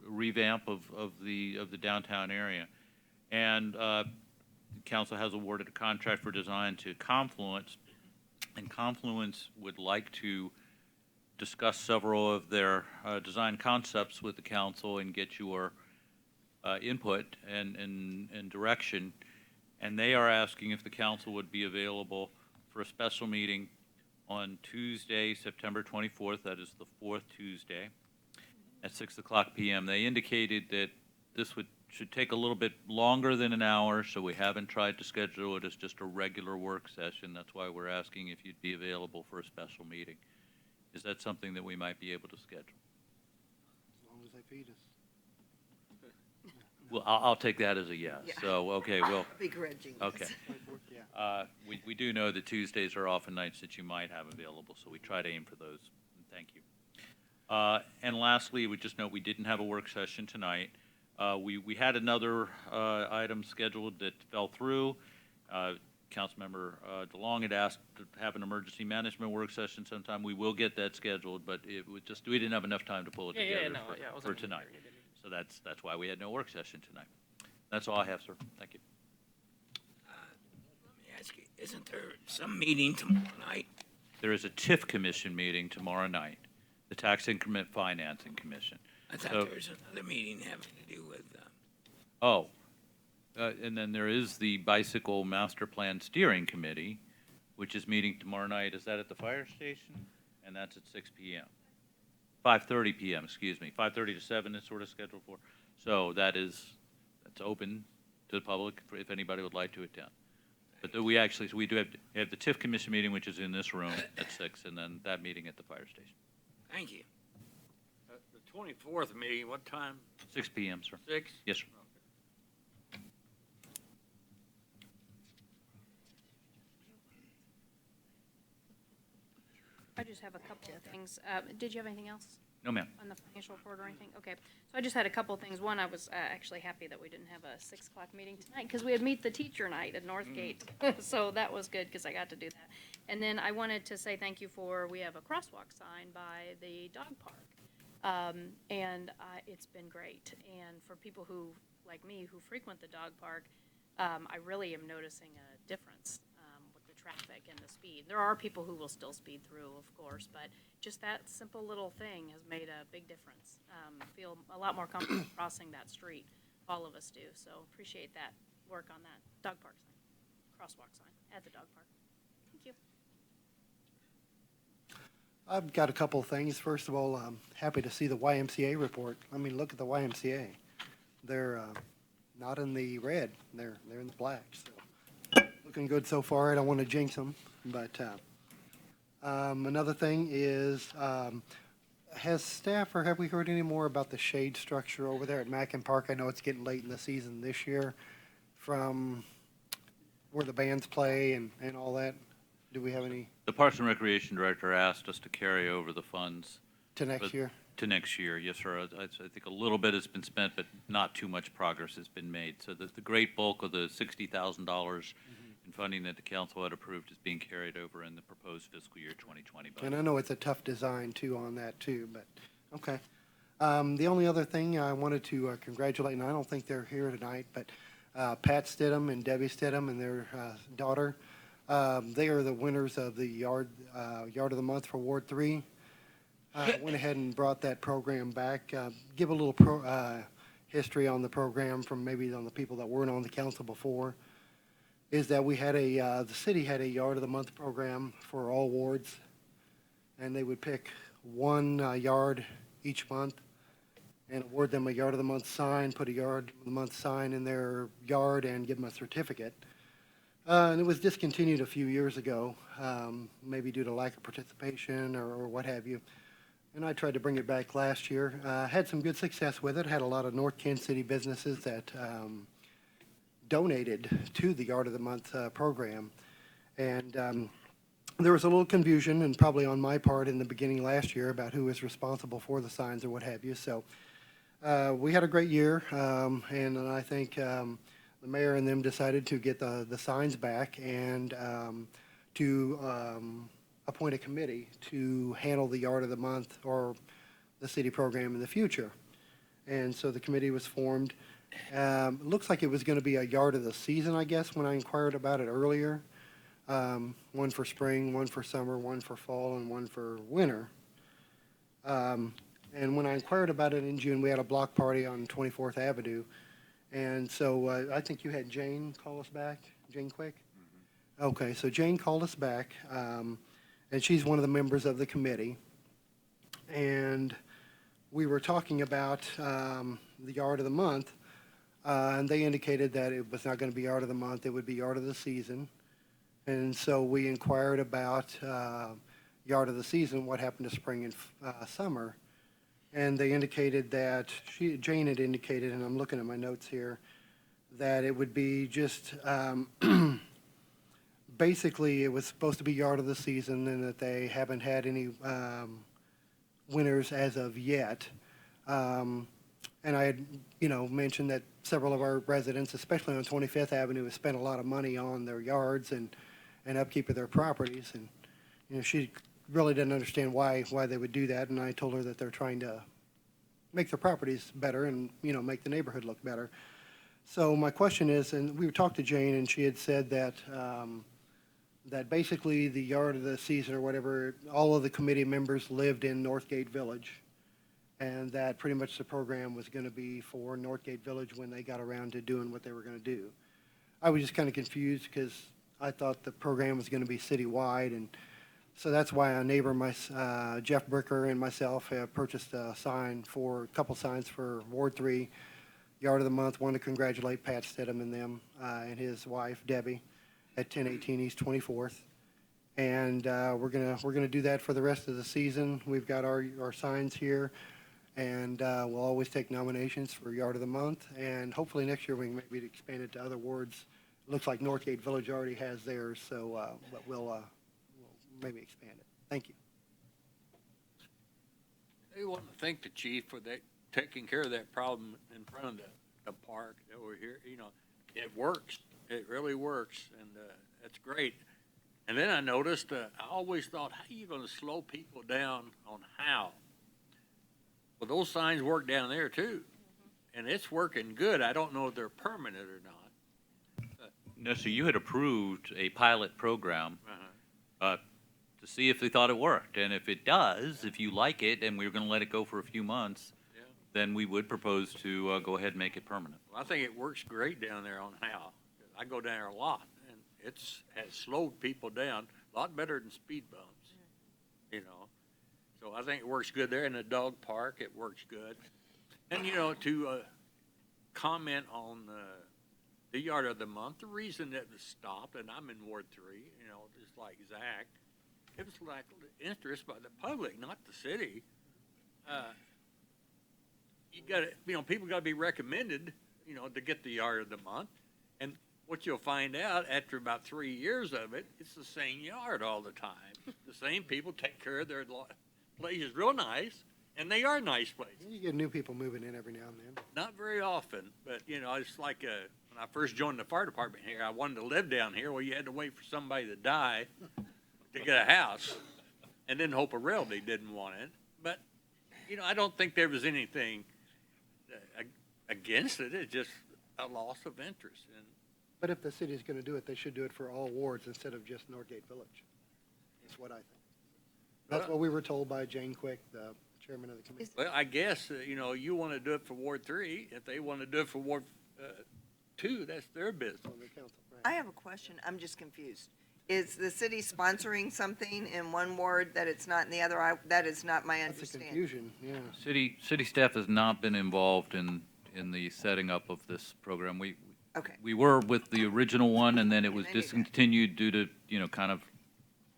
revamp of the downtown area. And the council has awarded a contract for design to Confluence, and Confluence would like to discuss several of their design concepts with the council and get your input and direction. And they are asking if the council would be available for a special meeting on Tuesday, September 24th, that is the fourth Tuesday, at 6:00 p.m. They indicated that this should take a little bit longer than an hour, so we haven't tried to schedule it as just a regular work session. That's why we're asking if you'd be available for a special meeting. Is that something that we might be able to schedule? As long as they feed us. Well, I'll take that as a yes. Yeah. So, okay, well. Begrudging. Okay. We do know that Tuesdays are often nights that you might have available, so we try to aim for those. Thank you. And lastly, we just note we didn't have a work session tonight. We had another item scheduled that fell through. Councilmember DeLong had asked to have an emergency management work session sometime. We will get that scheduled, but it was just, we didn't have enough time to pull it together for tonight. So that's why we had no work session tonight. That's all I have, sir. Thank you. Let me ask you, isn't there some meeting tomorrow night? There is a TIF commission meeting tomorrow night, the Tax Increment Financing Commission. I thought there was another meeting having to do with, and then there is the Bicycle Master Plan Steering Committee, which is meeting tomorrow night. Is that at the fire station? And that's at 6 p.m. 5:30 p.m., excuse me. 5:30 to 7 is sort of scheduled for. So that's open to the public if anybody would like to attend. But we do have the TIF commission meeting, which is in this room at 6, and then that meeting at the fire station. thank you. The 24th meeting, what time? 6 p.m., sir. 6? Yes, sir. I just have a couple of things. Did you have anything else? No, ma'am. On the financial report or anything? Okay. So I just had a couple things. One, I was actually happy that we didn't have a 6 o'clock meeting tonight because we had Meet the Teacher Night at Northgate. So that was good because I got to do that. And then I wanted to say thank you we have a crosswalk sign by the dog park. It's been great. And for people who, like me, who frequent the dog park, I really am noticing a difference with the traffic and the speed. There are people who will still speed through, of course, but just that simple little thing has made a big difference. I feel a lot more comfortable crossing that street. All of us do. So appreciate that work on that dog park sign, crosswalk sign at the dog park. Thank you. I've got a couple of things. First of all, I'm happy to see the YMCA report. I mean, look at the YMCA. They're not in the red. They're in the black. So looking good so far. I don't want to jinx them, but another thing is, has staff or have we heard any more about the shade structure over there at Mackin Park? I know it's getting late in the season this year, from where the bands play and all that. Do we have any The Parks and Recreation Director asked us to carry over the funds. to next year? To next year, yes, sir. I think a little bit has been spent, but not too much progress has been made. So the great bulk of the $60,000 in funding that the council had approved is being carried over in the proposed fiscal year 2020 budget. And I know it's a tough design too on that too, but, okay. The only other thing I wanted to congratulate, and I don't think they're here tonight, but Pat Stidham and Debbie Stidham and their daughter, they are the winners of the Yard of the Month for Ward 3. Went ahead and brought that program back. Give a little history on the program from maybe on the people that weren't on the council before, is that we had the city had a Yard of the Month program for all wards, and they would pick one yard each month and award them a Yard of the Month sign, put a Yard of the Month sign in their yard and give them a certificate. And it was discontinued a few years ago, maybe due to lack of participation or what have you. And I tried to bring it back last year. Had some good success with it. Had a lot of North Kansas City businesses that donated to the Yard of the Month program. And there was a little confusion, and probably on my part in the beginning last year, about who was responsible for the signs or what have you. So we had a great year, and I think the mayor and them decided to get the signs back and to appoint a committee to handle the Yard of the Month or the city program in the future. And so the committee was formed. It looks like it was going to be a Yard of the Season, I guess, when I inquired about it earlier. One for spring, one for summer, one for fall, and one for winter. And when I inquired about it in June, we had a block party on 24th Avenue. And so I think you had Jane call us back, Jane Quick? Mm-hmm. Okay, so Jane called us back, and she's one of the members of the committee. And we were talking about the Yard of the Month, and they indicated that it was not going to be Yard of the Month, it would be Yard of the Season. And so we inquired about Yard of the Season, what happened to spring and summer. And they indicated that, Jane had indicated, and I'm looking at my notes here, that it would be just, basically it was supposed to be Yard of the Season, and that they haven't had any winners as of yet. And I had, mentioned that several of our residents, especially on 25th Avenue, have spent a lot of money on their yards and upkeep of their properties. And, she really didn't understand why they would do that. And I told her that they're trying to make their properties better and, make the neighborhood look better. So my question is, and we talked to Jane, and she had said that, that basically the Yard of the Season or whatever, all of the committee members lived in Northgate Village. And that pretty much the program was going to be for Northgate Village when they got around to doing what they were going to do. I was just kind of confused because I thought the program was going to be citywide, and so that's why a neighbor, Jeff Bricker, and myself have purchased a couple signs for Ward 3, Yard of the Month. One to congratulate Pat Stidham and them and his wife Debbie at 1018 East 24th. And we're gonna do that for the rest of the season. We've got our signs here. And we'll always take nominations for Yard of the Month. And hopefully next year we can maybe expand it to other wards. It looks like Northgate Village already has theirs, so but we'll maybe expand it. Thank you. One of the thank the chief for that, taking care of that problem in front of the park over here. You know, it works. It really works, and that's great. And then I noticed, I always thought, how are you going to slow people down on how? Well, those signs work down there too, and it's working good. I don't know if they're permanent or not. No, so you had approved a pilot program to see if they thought it worked. And if it does, if you like it, and we were going to let it go for a few months, then we would propose to go ahead and make it permanent. Well, I think it works great down there on how. I go down there a lot, and has slowed people down a lot better than speed bumps, you know. So I think it works good there. In the dog park, it works good. And, you know, to comment on the yard of the month, the reason that it stopped, and I'm in Ward 3, you know, just like Zach, it was like interest by the public, not the city. You got to, you know, people got to be recommended, you know, to get the yard of the month. And what you'll find out after about 3 years of it, it's the same yard all the time. The same people take care of their places real nice, and they are nice places. You get new people moving in every now and then. Not very often, but, you know, it's like when I first joined the fire department here, I wanted to live down here. Well, you had to wait for somebody to die to get a house, and then hope a relative didn't want it. But, you know, I don't think there was anything against it. It's just a loss of interest. And But if the city's going to do it, they should do it for all wards instead of just Northgate Village. That's what I think. That's what we were told by Jane Quick, the chairman of the committee. well, I guess, you know, you want to do it for Ward 3. If they want to do it for Ward 2, that's their business. I have a question. I'm just confused. Is the city sponsoring something in one ward that it's not in the other? That is not my understanding. Confusion, yeah. City staff has not been involved in the setting up of this program. Okay. We were with the original one, and then it was discontinued due to, you know, kind of,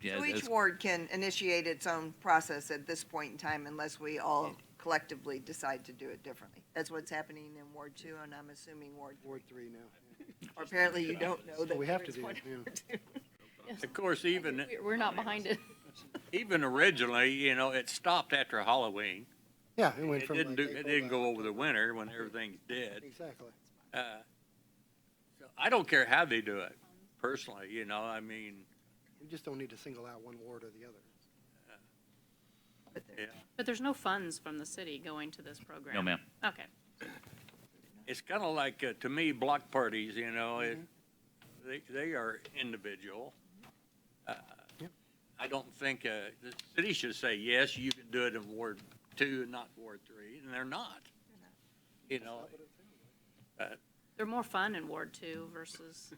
So each ward can initiate its own process at this point in time unless we all collectively decide to do it differently. That's what's happening in Ward 2, and I'm assuming Ward 3 now. Or apparently you don't know that. We have to there's do one it, in Ward 2. Of course, even We're not behind it. even originally, you know, it stopped after Halloween. Yeah, it went from didn't like do, it April didn't to go over the winter when everything's dead. Exactly. So I don't care how they do it, personally, you know, I mean, We just don't need to single out one ward or the other. yeah. But there's no funds from the city going to this program? No, ma'am. Okay. It's kind of like, to me, block parties, you know, they are individual. I don't think, the city should say, yes, you can do it in Ward 2 and not Ward 3, and they're not. You know, They're more fun in Ward 2 versus.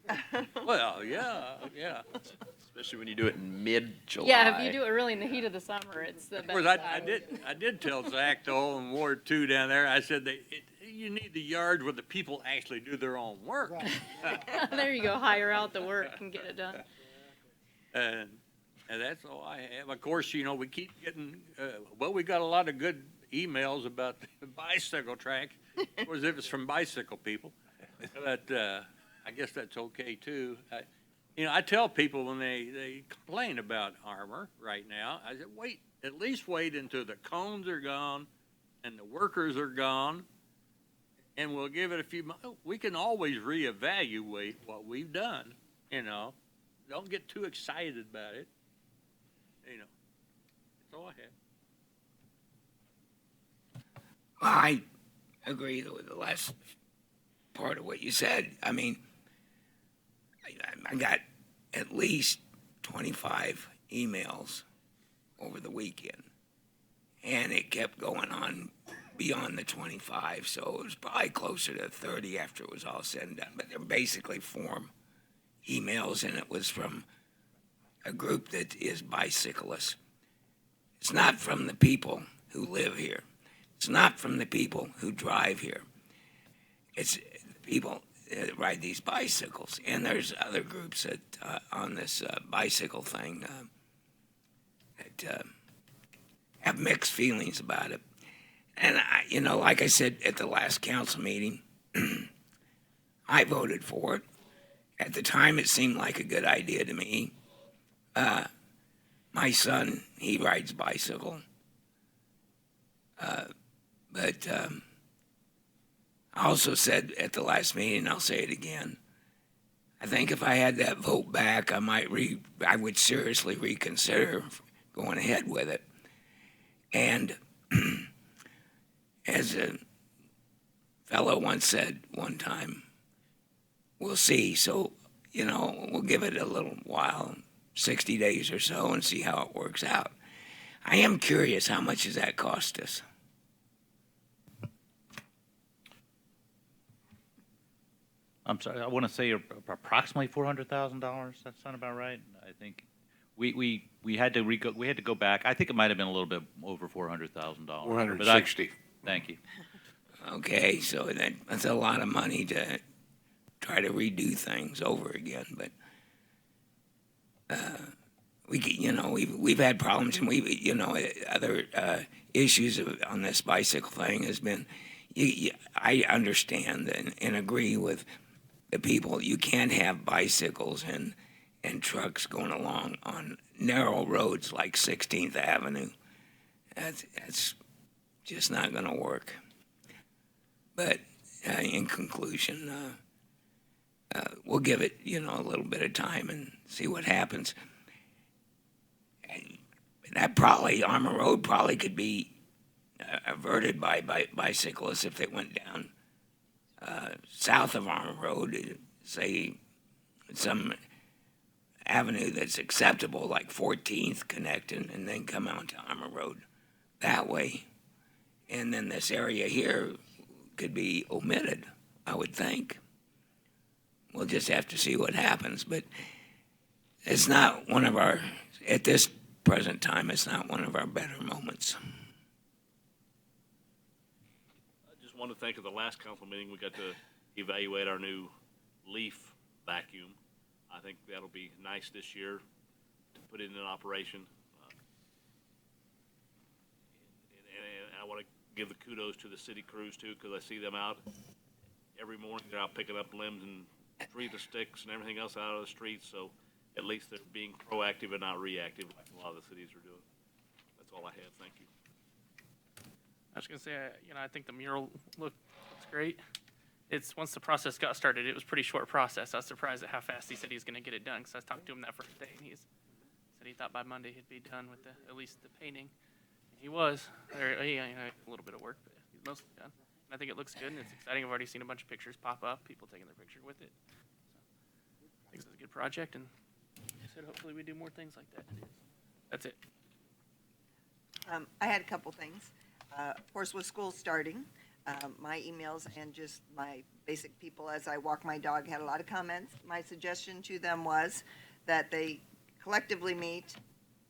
well, yeah. Especially when you do it in mid-July. Yeah, if you do it really in the heat of the summer, it's the Of best. course, I did tell Zach though in Ward 2 down there, I said you need the yards where the people actually do their own work. There you go, hire out the work and get it done. And that's all I have. Of course, you know, we keep getting, we got a lot of good emails about the bicycle track. Of course, if it's from bicycle people, but I guess that's okay too. You know, I tell people when they complain about armor right now, I said, wait, at least wait until the cones are gone and the workers are gone, and we'll give it a few months. We can always reevaluate what we've done, you know. Don't get too excited about it. You know, that's all I have. I agree with the last part of what you said. I mean, I got at least 25 emails over the weekend, and it kept going on beyond the 25, so it was probably closer to 30 after it was all said and done. But they're basically form emails, and it was from a group that is bicyclists. It's not from the people who live here. It's not from the people who drive here. It's the people that ride these bicycles. And there's other groups that on this bicycle thing that have mixed feelings about it. And, you know, like I said at the last council meeting, I voted for it. At the time, it seemed like a good idea to me. My son, he rides bicycle. But I also said at the last meeting, I'll say it again, I think if I had that vote back, I would seriously reconsider going ahead with it. And as a fellow once said one time, we'll see. So, we'll give it a little while, 60 days or so, and see how it works out. I am curious, how much does that cost us? I'm sorry, I want to say approximately $400,000. That sound about right? I think we had to go back. I think it might have been a little bit over $400,000. 460. Thank you. Okay, so that's a lot of money to try to redo things over again, but we've had problems, and other issues on this bicycle thing has been, I understand and agree with the people. You can't have bicycles and trucks going along on narrow roads like 16th Avenue. That's just not going to work. But in conclusion, we'll give it, a little bit of time and see what happens. And that Armor Road probably could be averted by bicyclists if they went down south of Armor Road, say some avenue that's acceptable, like 14th connecting, and then come out to Armor Road that way. And then this area here could be omitted, I would think. We'll just have to see what happens, but it's not at this present time, it's not one of our better moments. I just want to thank, at the last council meeting, we got to evaluate our new leaf vacuum. I think that'll be nice this year to put it in operation. And I want to give the kudos to the city crews too, because I see them out every morning. They're out picking up limbs and tree the sticks and everything else out of the streets. So at least they're being proactive and not reactive like a lot of the cities are doing. That's all I have. Thank you. I was gonna say, I think the mural looks great. Once the process got started, it was a pretty short process. I was surprised at how fast he said he was gonna get it done, because I was talking to him that first day, and he said he thought by Monday he'd be done with at least the painting. And he was. He had a little bit of work, but he's mostly done. And I think it looks good, and it's exciting. I've already seen a bunch of pictures pop up, people taking their picture with it. So I think this is a good project, and I said hopefully we do more things like that. That's it. I had a couple things. Of course, with school starting, my emails and just my basic people as I walk my dog had a lot of comments. My suggestion to them was that they collectively meet,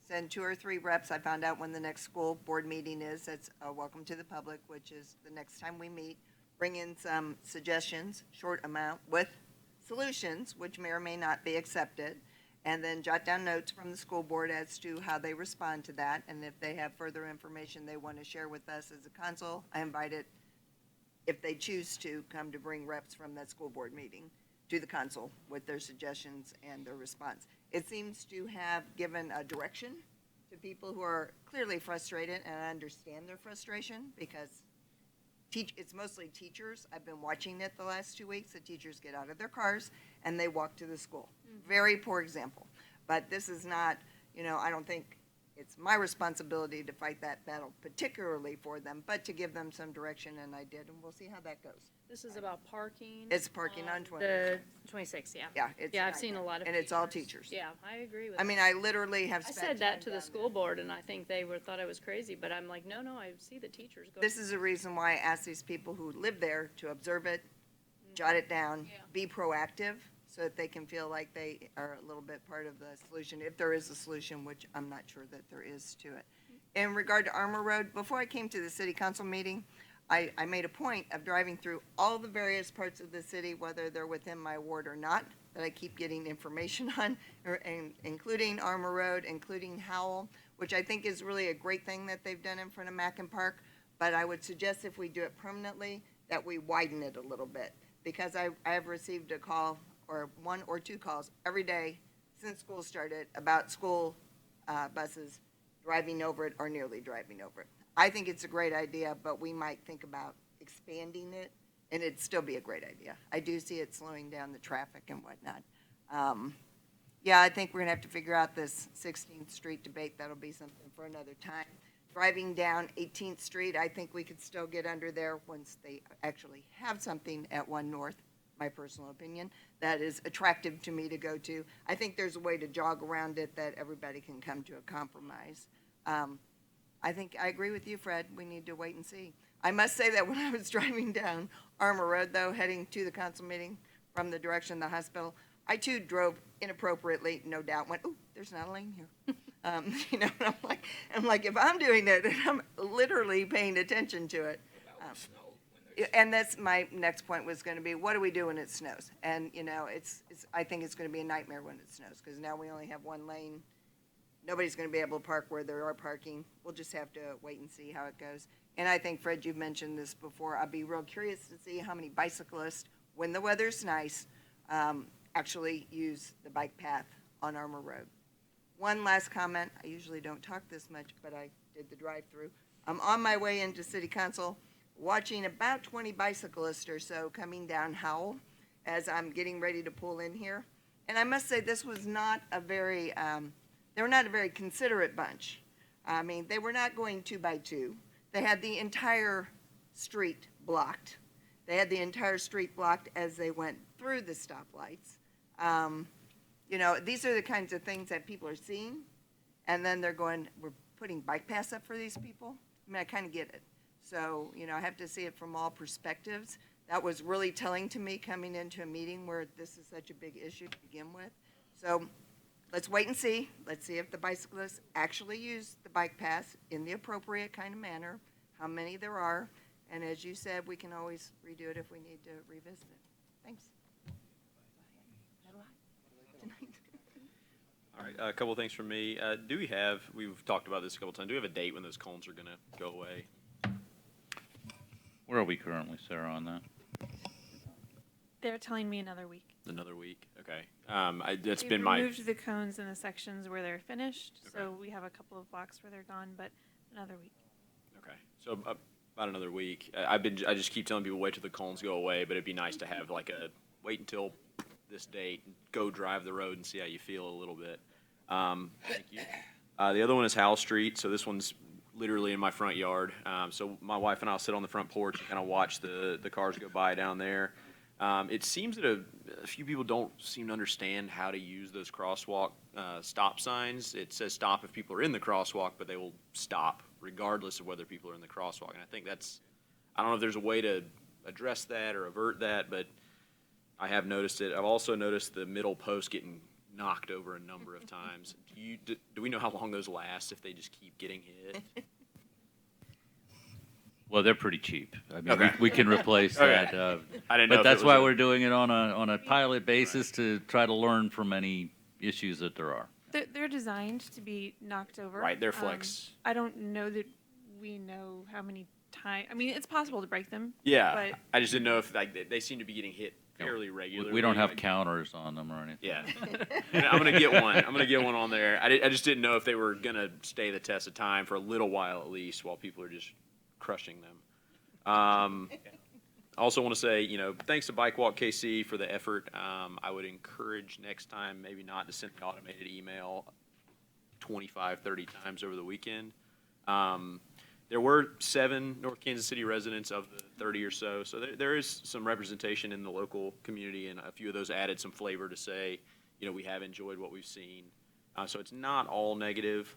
send 2 or 3 reps. I found out when the next school board meeting is. That's welcome to the public, which is the next time we meet. Bring in some suggestions, short amount, with solutions, which may or may not be accepted. And then jot down notes from the school board as to how they respond to that. And if they have further information they want to share with us as a council, I invite it, if they choose to, come to bring reps from that school board meeting to the council with their suggestions and their response. It seems to have given a direction to people who are clearly frustrated, and I understand their frustration because it's mostly teachers. I've been watching it the last 2 weeks. The teachers get out of their cars and they walk to the school. Very poor example. But this is not, I don't think it's my responsibility to fight that battle, particularly for them, but to give them some direction, and I did, and we'll see how that goes. This is about parking. It's parking on 20. The 26, yeah. Yeah, I've seen a lot of. and it's all teachers. Yeah, I agree with. I mean, I literally have I spent said that time to the down school board, and I think they thought I was crazy, but I'm like, no, I see the teachers go. This is a reason why I ask these people who live there to observe it, jot it down, be proactive, so that they can feel like they are a little bit part of the solution, if there is a solution, which I'm not sure that there is to it. In regard to Armor Road, before I came to the city council meeting, I made a point of driving through all the various parts of the city, whether they're within my ward or not, that I keep getting information on, including Armor Road, including Howell, which I think is really a great thing that they've done in front of Mackin Park. But I would suggest if we do it permanently, that we widen it a little bit, because I have received a call, or 1 or 2 calls every day since school started about school buses driving over it or nearly driving over it. I think it's a great idea, but we might think about expanding it, and it'd still be a great idea. I do see it slowing down the traffic and whatnot. Yeah, I think we're gonna have to figure out this 16th Street debate. That'll be something for another time. Driving down 18th Street, I think we could still get under there once they actually have something at 1 North, my personal opinion, that is attractive to me to go to. I think there's a way to jog around it that everybody can come to a compromise. I think I agree with you, Fred. We need to wait and see. I must say that when I was driving down Armour Road, though, heading to the council meeting from the direction of the hospital, I too drove inappropriately, no doubt, went, ooh, there's not a lane here. You know, and I'm like, if I'm doing it, and I'm literally paying attention to it. And that's my next point was going to be, what do we do when it snows? And, you know, I think it's going to be a nightmare when it snows, because now we only have one lane. Nobody's going to be able to park where there are parking. We'll just have to wait and see how it goes. And I think, Fred, you've mentioned this before. I'd be real curious to see how many bicyclists, when the weather's nice, actually use the bike path on Armour Road. One last comment. I usually don't talk this much, but I did the drive-through. I'm on my way into City Council, watching about 20 bicyclists or so coming down Howell as I'm getting ready to pull in here. And I must say, this was not a very, they were not a very considerate bunch. I mean, they were not going 2 by 2. They had the entire street blocked. They had the entire street blocked as they went through the stoplights. You know, these are the kinds of things that people are seeing, and then they're going, we're putting bike paths up for these people? I mean, I kind of get it. So, you know, I have to see it from all perspectives. That was really telling to me coming into a meeting where this is such a big issue to begin with. So let's wait and see. Let's see if the bicyclists actually use the bike paths in the appropriate kind of manner, how many there are. And as you said, we can always redo it if we need to revisit it. Thanks. All right, a couple of things from me. We've talked about this a couple of times, do we have a date when those cones are going to go away? Where are we currently, Sarah, on that? They're telling me another week. Another week, okay. That's They've been my, removed the cones in the sections where they're finished, so we have a couple of blocks where they're gone, but another week. okay. So about another week. I just keep telling people, wait till the cones go away, but it'd be nice to have like a, wait until this date, and go drive the road and see how you feel a little bit. Thank you. The other one is Howell Street, so this one's literally in my front yard. So my wife and I'll sit on the front porch and kind of watch the cars go by down there. It seems that a few people don't seem to understand how to use those crosswalk stop signs. It says stop if people are in the crosswalk, but they will stop regardless of whether people are in the crosswalk. And I think I don't know if there's a way to address that or avert that, but I have noticed it. I've also noticed the middle post getting knocked over a number of times. Do we know how long those last if they just keep getting hit? Well, they're pretty cheap. I mean, Okay. we can replace Okay. that. I didn't know But if that's it was why a- we're doing it on a pilot basis to try to learn from any issues that there are. They're designed to be knocked over. Right, they're flex. I don't know that we know how many times. I mean, it's possible to break them. Yeah, But I just didn't know if they seem to be getting hit fairly regularly. We don't have like- counters on them or anything. Yeah, I'm gonna get one. I'm gonna get one on there. I just didn't know if they were gonna stay the test of time for a little while at least, while people are just crushing them. I also want to say, thanks to Bike Walk KC for the effort. I would encourage next time maybe not to send an automated email 25, 30 times over the weekend. There were 7 North Kansas City residents of the 30 or so, so there is some representation in the local community, and a few of those added some flavor to say, we have enjoyed what we've seen. So it's not all negative.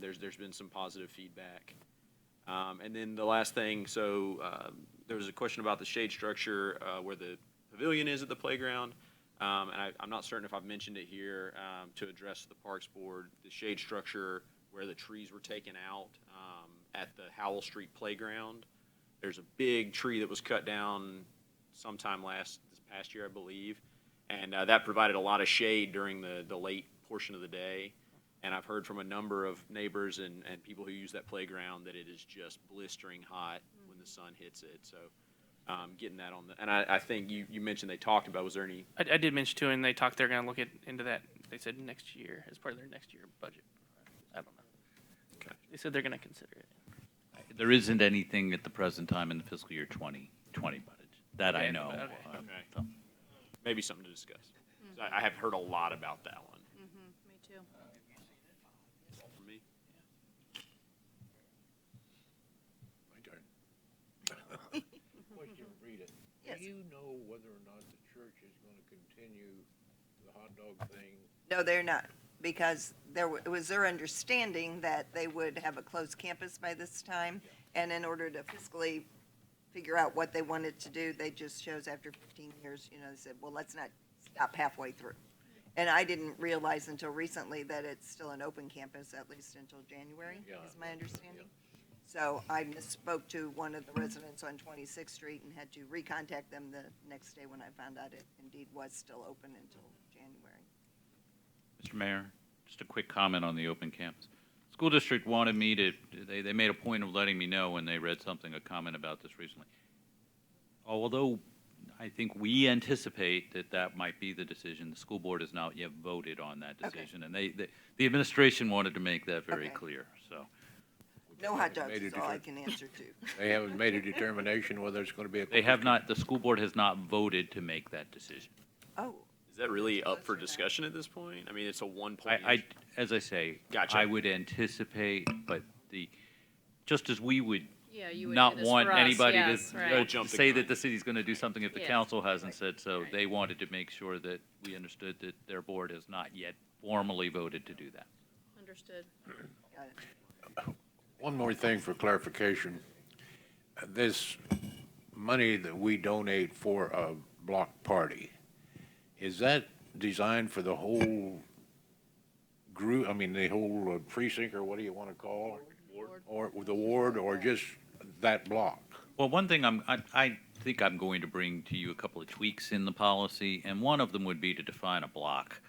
There's been some positive feedback. And then the last thing, there was a question about the shade structure where the pavilion is at the playground. And I'm not certain if I've mentioned it here to address the Parks Board. The shade structure where the trees were taken out at the Howell Street Playground. There's a big tree that was cut down sometime this past year, I believe. And that provided a lot of shade during the late portion of the day. And I've heard from a number of neighbors and people who use that playground that it is just blistering hot when the sun hits it. So getting that on and I think you mentioned they talked about, was there any? I did mention too, and they talked, they're going to look into that. They said next year as part of their next year budget. I don't know. Okay. They said they're gonna consider it. There isn't anything at the present time in the fiscal year 2020 budget that I Okay, know. okay. of. Okay. So, Maybe something to discuss. I have heard a lot about that one. Me too. For me. My turn. Question, Rita. Yes. Do you know whether or not the church is gonna continue the hot dog thing? No, they're not, because it was their understanding that they would have a closed campus by this time, and in order to fiscally figure out what they wanted to do, they just chose after 15 years, they said, well, let's not stop halfway through. And I didn't realize until recently that it's still an open campus, at least until January, is my understanding. So I misspoke to one of the residents on 26th Street and had to recontact them the next day when I found out it indeed was still open until January. Mr. Mayor, just a quick comment on the open campus. School district wanted me to, they made a point of letting me know when they read something, a comment about this recently. Although I think we anticipate that that might be the decision, the school board has not yet voted on that decision. And the administration wanted to make that very Okay. clear, so. No hot dogs Made a is all I deter- can answer to. They haven't made a determination whether it's gonna be a. They have not, the school board has not voted to make that decision. Oh, Is that really up for discussion at this point? I mean, it's a 1 point. As I say, Gotcha. I would anticipate, but just as we would Yeah, you would not do this want for us, anybody yes, to right. Jump the say gun. that the city's going to do something if the Yes. council hasn't said so. They wanted to make sure that we understood that their board has not yet formally voted to do that. Understood. got it. One more thing for clarification. This money that we donate for a block party, is that designed for the whole group, I mean, the whole precinct, or what do you want to call? Or the ward, or just that block? Well, one thing I think I'm going to bring to you a couple of tweaks in the policy, and one of them would be to define a block.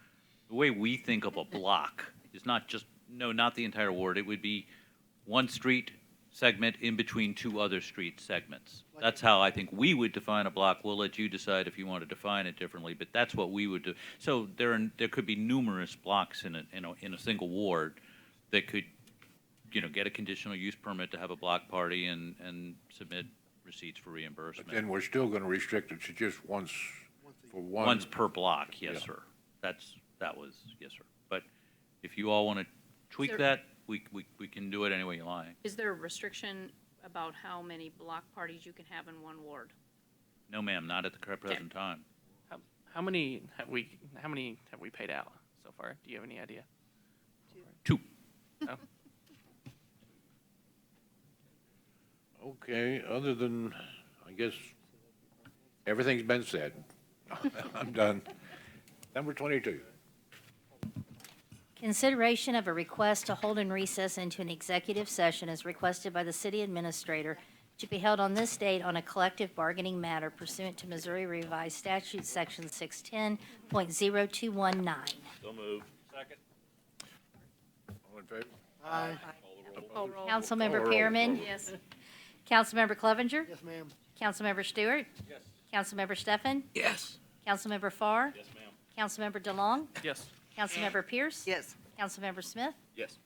The way we think of a block is not the entire ward. It would be one street segment in between two other street segments. That's how I think we would define a block. We'll let you decide if you want to define it differently, but that's what we would do. So there could be numerous blocks in a single ward that could, get a conditional use permit to have a block party and submit receipts for But reimbursement. then we're still gonna restrict it to just once, for one. Once per block, yes, Yeah. sir. Yes, sir. But if you all want to tweak Sir. that, we can do it any way you like. Is there a restriction about how many block parties you can have in one ward? No, ma'am, not at the present time. How many have we paid out so far? Do you have any idea? 2. Oh. Okay, other than, I guess, everything's been said. I'm done. Number 22. Consideration of a request to hold and recess into an executive session as requested by the city administrator to be held on this date on a collective bargaining matter pursuant to Missouri Revised Statute, Section 610.0219. So moved. Second. All in favor? Aye. Call roll. Councilmember roll. Pearman. Yes. Councilmember Clevenger. Yes, ma'am. Councilmember Stewart. Yes. Councilmember Stefan. Yes. Councilmember Farr. Yes, ma'am. Councilmember DeLong. Yes. Councilmember Pierce. Yes. Councilmember Smith. Yes.